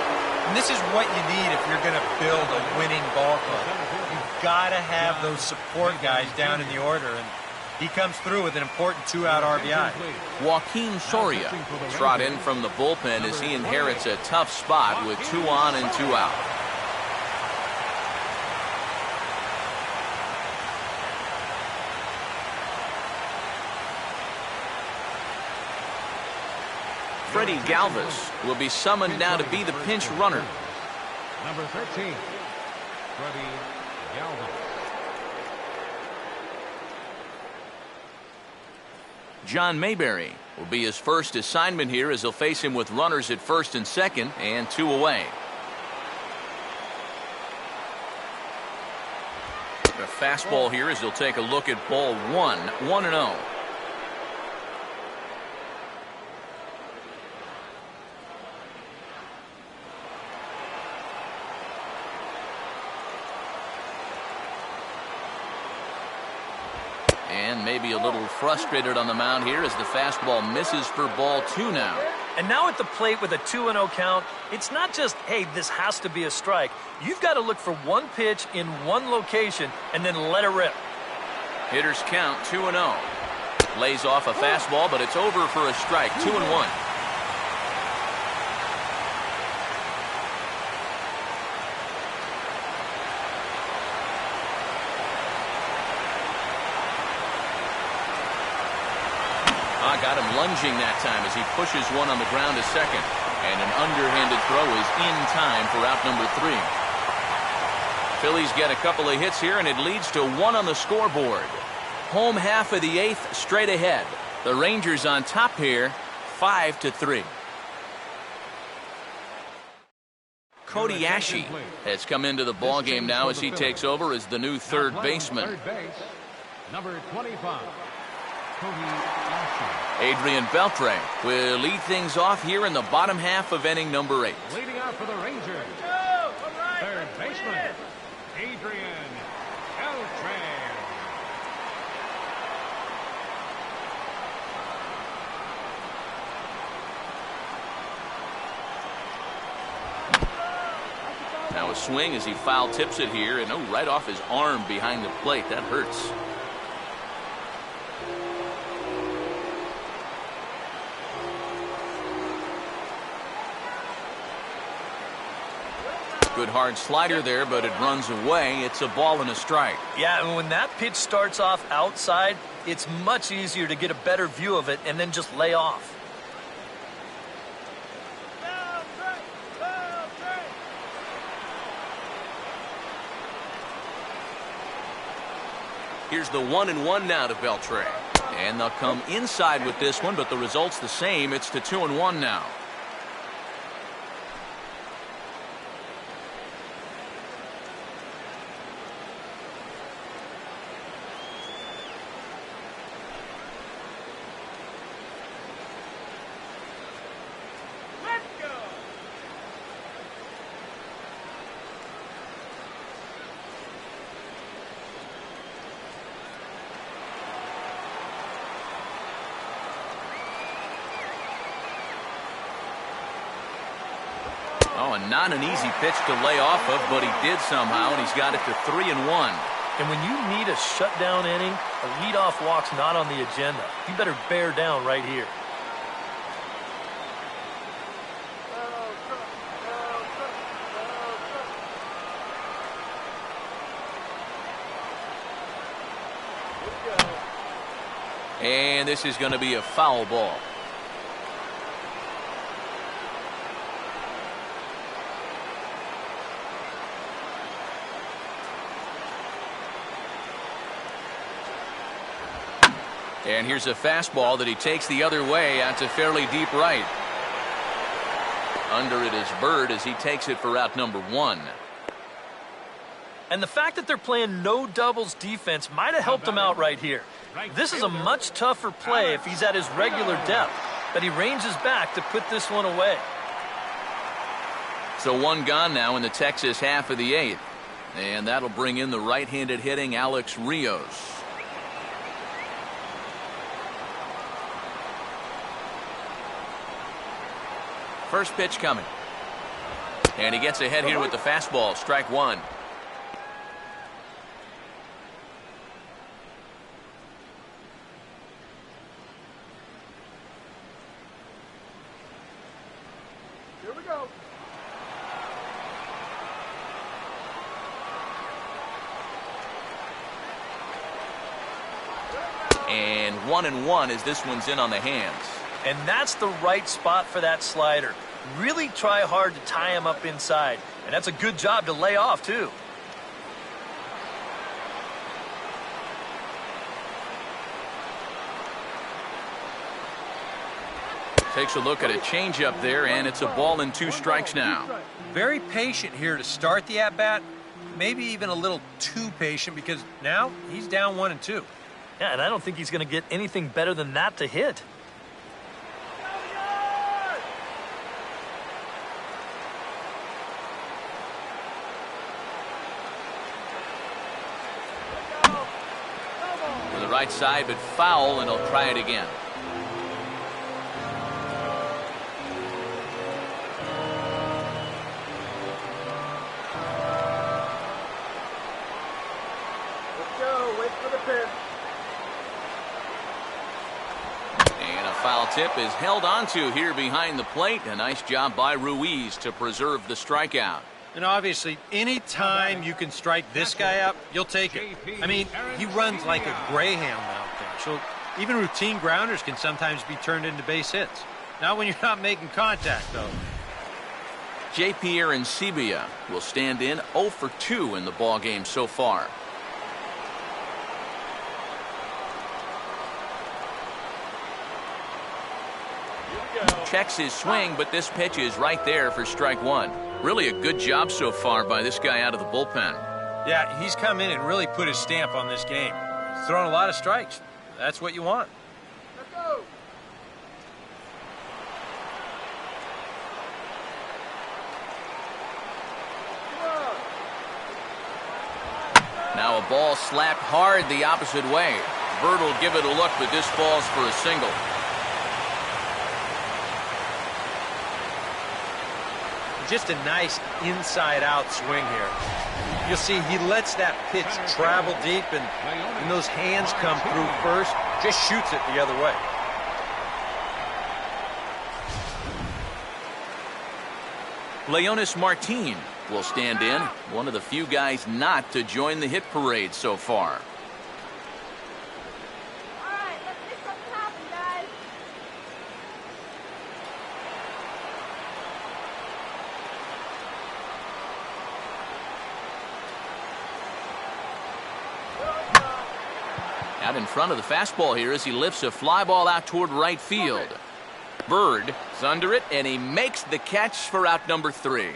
And this is what you need if you're going to build a winning ball club. You've got to have those support guys down in the order, and he comes through with an important 2-out RBI.
Joaquin Soria trot in from the bullpen as he inherits a tough spot with 2 on and 2 out. Freddie Galvis will be summoned now to be the pinch runner.
Number 13, Freddie Galvis.
John Mayberry will be his first assignment here as he'll face him with runners at first and second and 2 away. A fastball here as he'll take a look at ball 1, 1-0. And maybe a little frustrated on the mound here as the fastball misses for ball 2 now.
And now at the plate with a 2-0 count, it's not just, hey, this has to be a strike. You've got to look for one pitch in one location and then let it rip.
Hitters count 2-0. Lays off a fastball, but it's over for a strike. 2-1. Got him lunging that time as he pushes one on the ground to second. And an underhanded throw is in time for out number 3. Phillies get a couple of hits here, and it leads to 1 on the scoreboard. Home half of the 8th straight ahead. The Rangers on top here, 5-3. Cody Ashe has come into the ball game now as he takes over as the new third baseman.
Third base, number 25.
Adrian Beltre will lead things off here in the bottom half of inning number 8.
Leading out for the Rangers, third baseman, Adrian Beltre.
Now a swing as he foul tips it here, and right off his arm behind the plate. That hurts. Good hard slider there, but it runs away. It's a ball and a strike.
Yeah, and when that pitch starts off outside, it's much easier to get a better view of it and then just lay off.
Here's the 1-1 now to Beltre. And they'll come inside with this one, but the result's the same. It's to 2-1 now. Oh, and not an easy pitch to lay off of, but he did somehow, and he's got it to 3-1.
And when you need a shutdown inning, a leadoff walk's not on the agenda. You better bear down right here.
And this is going to be a foul ball. And here's a fastball that he takes the other way out to fairly deep right. Under it is Bird as he takes it for out number 1.
And the fact that they're playing no doubles defense might have helped him out right here. This is a much tougher play if he's at his regular depth, but he ranges back to put this one away.
So 1 gone now in the Texas half of the 8th. And that'll bring in the right-handed hitting Alex Rios. First pitch coming. And he gets ahead here with the fastball. Strike 1.
Here we go.
And 1-1 as this one's in on the hands.
And that's the right spot for that slider. Really try hard to tie him up inside. And that's a good job to lay off, too.
Takes a look at a changeup there, and it's a ball and 2 strikes now.
Very patient here to start the at-bat. Maybe even a little too patient because now he's down 1-2.
Yeah, and I don't think he's going to get anything better than that to hit.
To the right side, but foul, and he'll try it again.
Let's go. Wait for the pitch.
And a foul tip is held onto here behind the plate. A nice job by Ruiz to preserve the strikeout.
And obviously, any time you can strike this guy up, you'll take it. I mean, he runs like a greyhound out there. So even routine grounders can sometimes be turned into base hits. Not when you're not making contact, though.
J.P. Arancibia will stand in 0 for 2 in the ballgame so far. Checks his swing, but this pitch is right there for strike 1. Really a good job so far by this guy out of the bullpen.
Yeah, he's come in and really put his stamp on this game. He's throwing a lot of strikes. That's what you want.
Let's go.
Now a ball slapped hard the opposite way. Bird will give it a look, but this falls for a single.
Just a nice inside-out swing here. You'll see he lets that pitch travel deep, and when those hands come through first, just shoots it the other way.
Leonis Martin will stand in, one of the few guys not to join the hit parade so far.
All right, let's make something happen, guys.
Out in front of the fastball here as he lifts a fly ball out toward right field. Bird is under it, and he makes the catch for out number 3.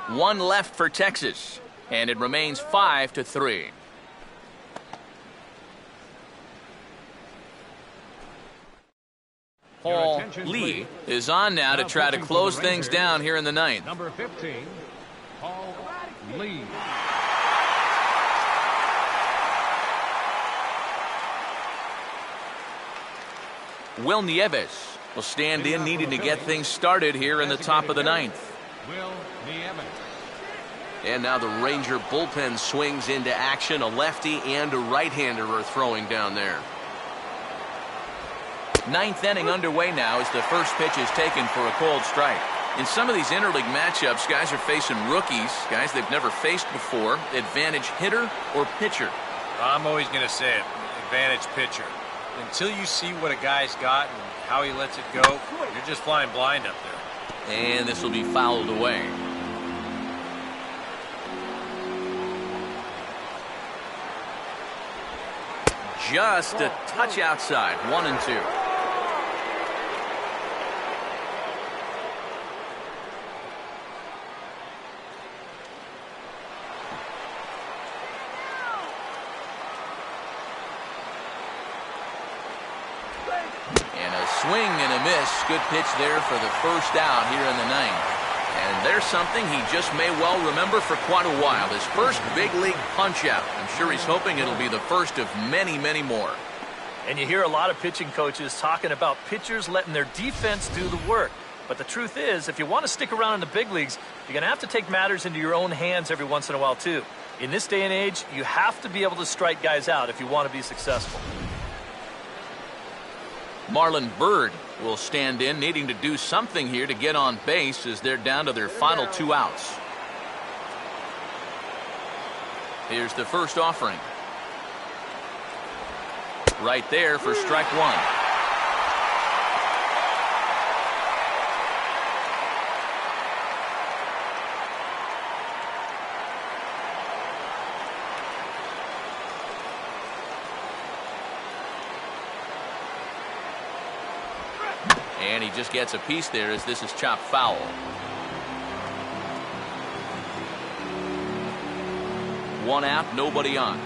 1 left for Texas, and it remains 5-3. Paul Lee is on now to try to close things down here in the 9th.
Number 15, Paul Lee.
Will Nieves will stand in, needing to get things started here in the top of the 9th.
Will Nieves.
And now the Ranger bullpen swings into action. A lefty and a right-hander are throwing down there. Ninth inning underway now as the first pitch is taken for a cold strike. In some of these interleague matchups, guys are facing rookies, guys they've never faced before. Advantage hitter or pitcher?
I'm always going to say it, advantage pitcher. Until you see what a guy's got and how he lets it go, you're just flying blind up there.
And this will be fouled away. Just a touch outside, 1-2. Swing and a miss. Good pitch there for the first out here in the ninth. And there's something he just may well remember for quite a while. His first big league punch out. I'm sure he's hoping it'll be the first of many, many more.
And you hear a lot of pitching coaches talking about pitchers letting their defense do the work. But the truth is, if you want to stick around in the big leagues, you're going to have to take matters into your own hands every once in a while, too. In this day and age, you have to be able to strike guys out if you want to be successful.
Marlon Byrd will stand in, needing to do something here to get on base as they're down to their final 2 outs. Here's the first offering. Right there for strike 1. And he just gets a piece there as this is chopped foul. One out, nobody on.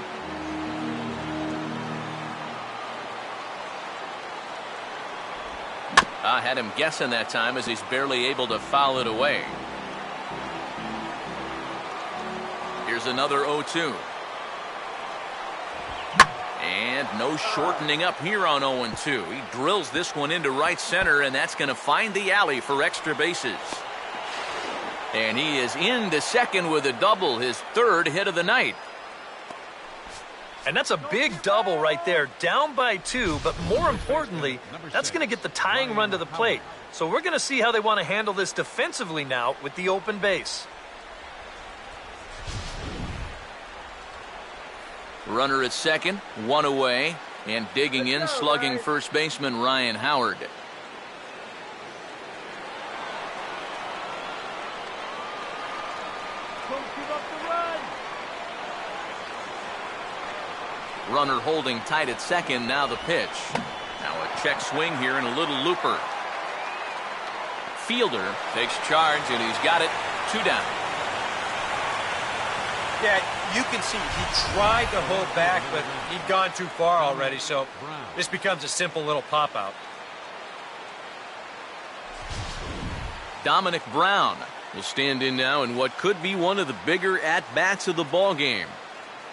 I had him guessing that time as he's barely able to foul it away. Here's another 0-2. And no shortening up here on 0-2. He drills this one into right center, and that's going to find the alley for extra bases. And he is into second with a double, his 3rd hit of the night.
And that's a big double right there, down by 2, but more importantly, that's going to get the tying run to the plate. So we're going to see how they want to handle this defensively now with the open base.
Runner at second, 1 away, and digging in, slugging first baseman Ryan Howard. Runner holding tight at second, now the pitch. Now a check swing here and a little looper. Fielder takes charge, and he's got it, 2 down.
Yeah, you can see he tried to hold back, but he'd gone too far already, so this becomes a simple little pop-out.
Dominic Brown will stand in now in what could be one of the bigger at-bats of the ball game.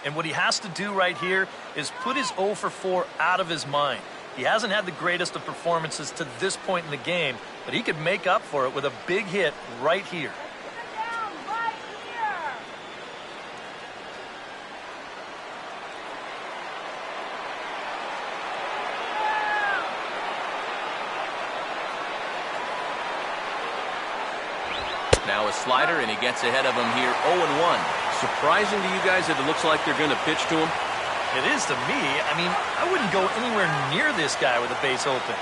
And what he has to do right here is put his 0 for 4 out of his mind. He hasn't had the greatest of performances to this point in the game, but he could make up for it with a big hit right here.
Now a slider, and he gets ahead of him here, 0-1. Surprising to you guys that it looks like they're going to pitch to him?
It is to me. I mean, I wouldn't go anywhere near this guy with a base open.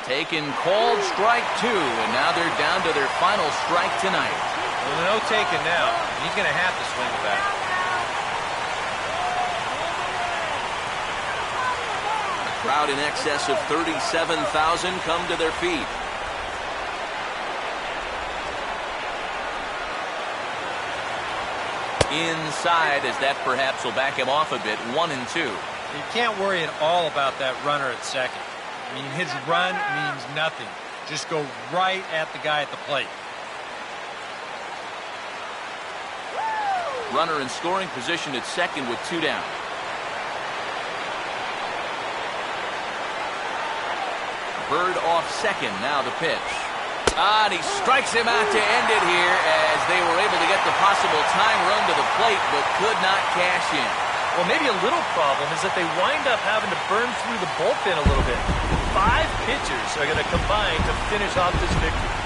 Taken, called, strike 2, and now they're down to their final strike tonight.
Well, no taking now. He's going to have to swing it back.
A crowd in excess of 37,000 come to their feet. Inside, as that perhaps will back him off a bit, 1-2.
You can't worry at all about that runner at second. I mean, his run means nothing. Just go right at the guy at the plate.
Runner in scoring position at second with 2 down. Bird off second. Now the pitch. And he strikes him out to end it here as they were able to get the possible time run to the plate but could not cash in.
Well, maybe a little problem is that they wind up having to burn through the bullpen a little bit. 5 pitchers are going to combine to finish off this victory.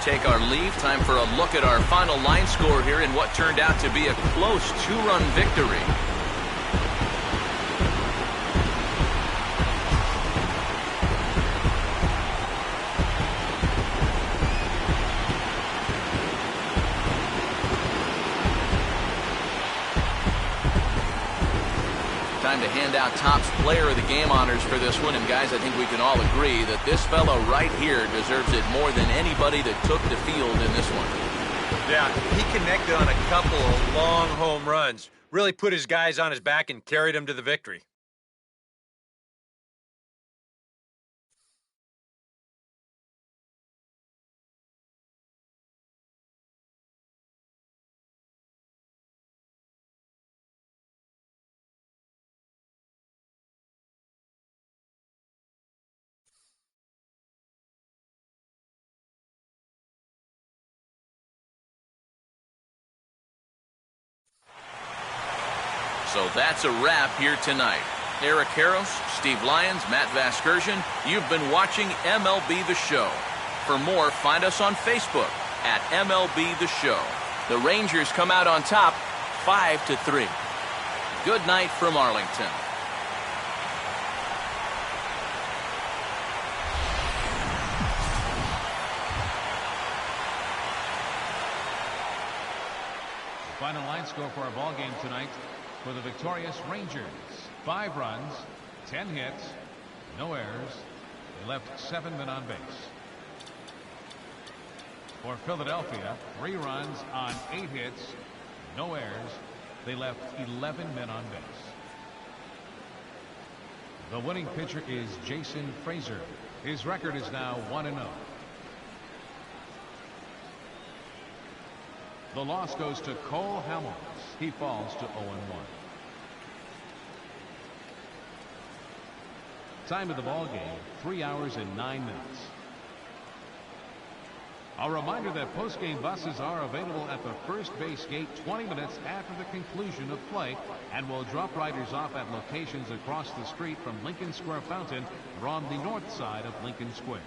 Take our leave. Time for a look at our final line score here in what turned out to be a close 2-run victory. Time to hand out Topps Player of the Game honors for this one. And guys, I think we can all agree that this fellow right here deserves it more than anybody that took the field in this one.
Yeah, he connected on a couple of long home runs. Really put his guys on his back and carried them to the victory.
So that's a wrap here tonight. Eric Harros, Steve Lyons, Matt Vasgersian, you've been watching MLB The Show. For more, find us on Facebook at MLB The Show. The Rangers come out on top 5-3. Good night from Arlington.
Final line score for our ball game tonight for the victorious Rangers: 5 runs, 10 hits, no errors. They left 7 men on base. For Philadelphia, 3 runs on 8 hits, no errors. They left 11 men on base. The winning pitcher is Jason Frazier. His record is now 1-0. The loss goes to Cole Hamels. He falls to 0-1. Time of the ball game, 3 hours and 9 minutes. A reminder that post-game buses are available at the first base gate 20 minutes after the conclusion of play and will drop riders off at locations across the street from Lincoln Square Fountain or on the north side of Lincoln Square.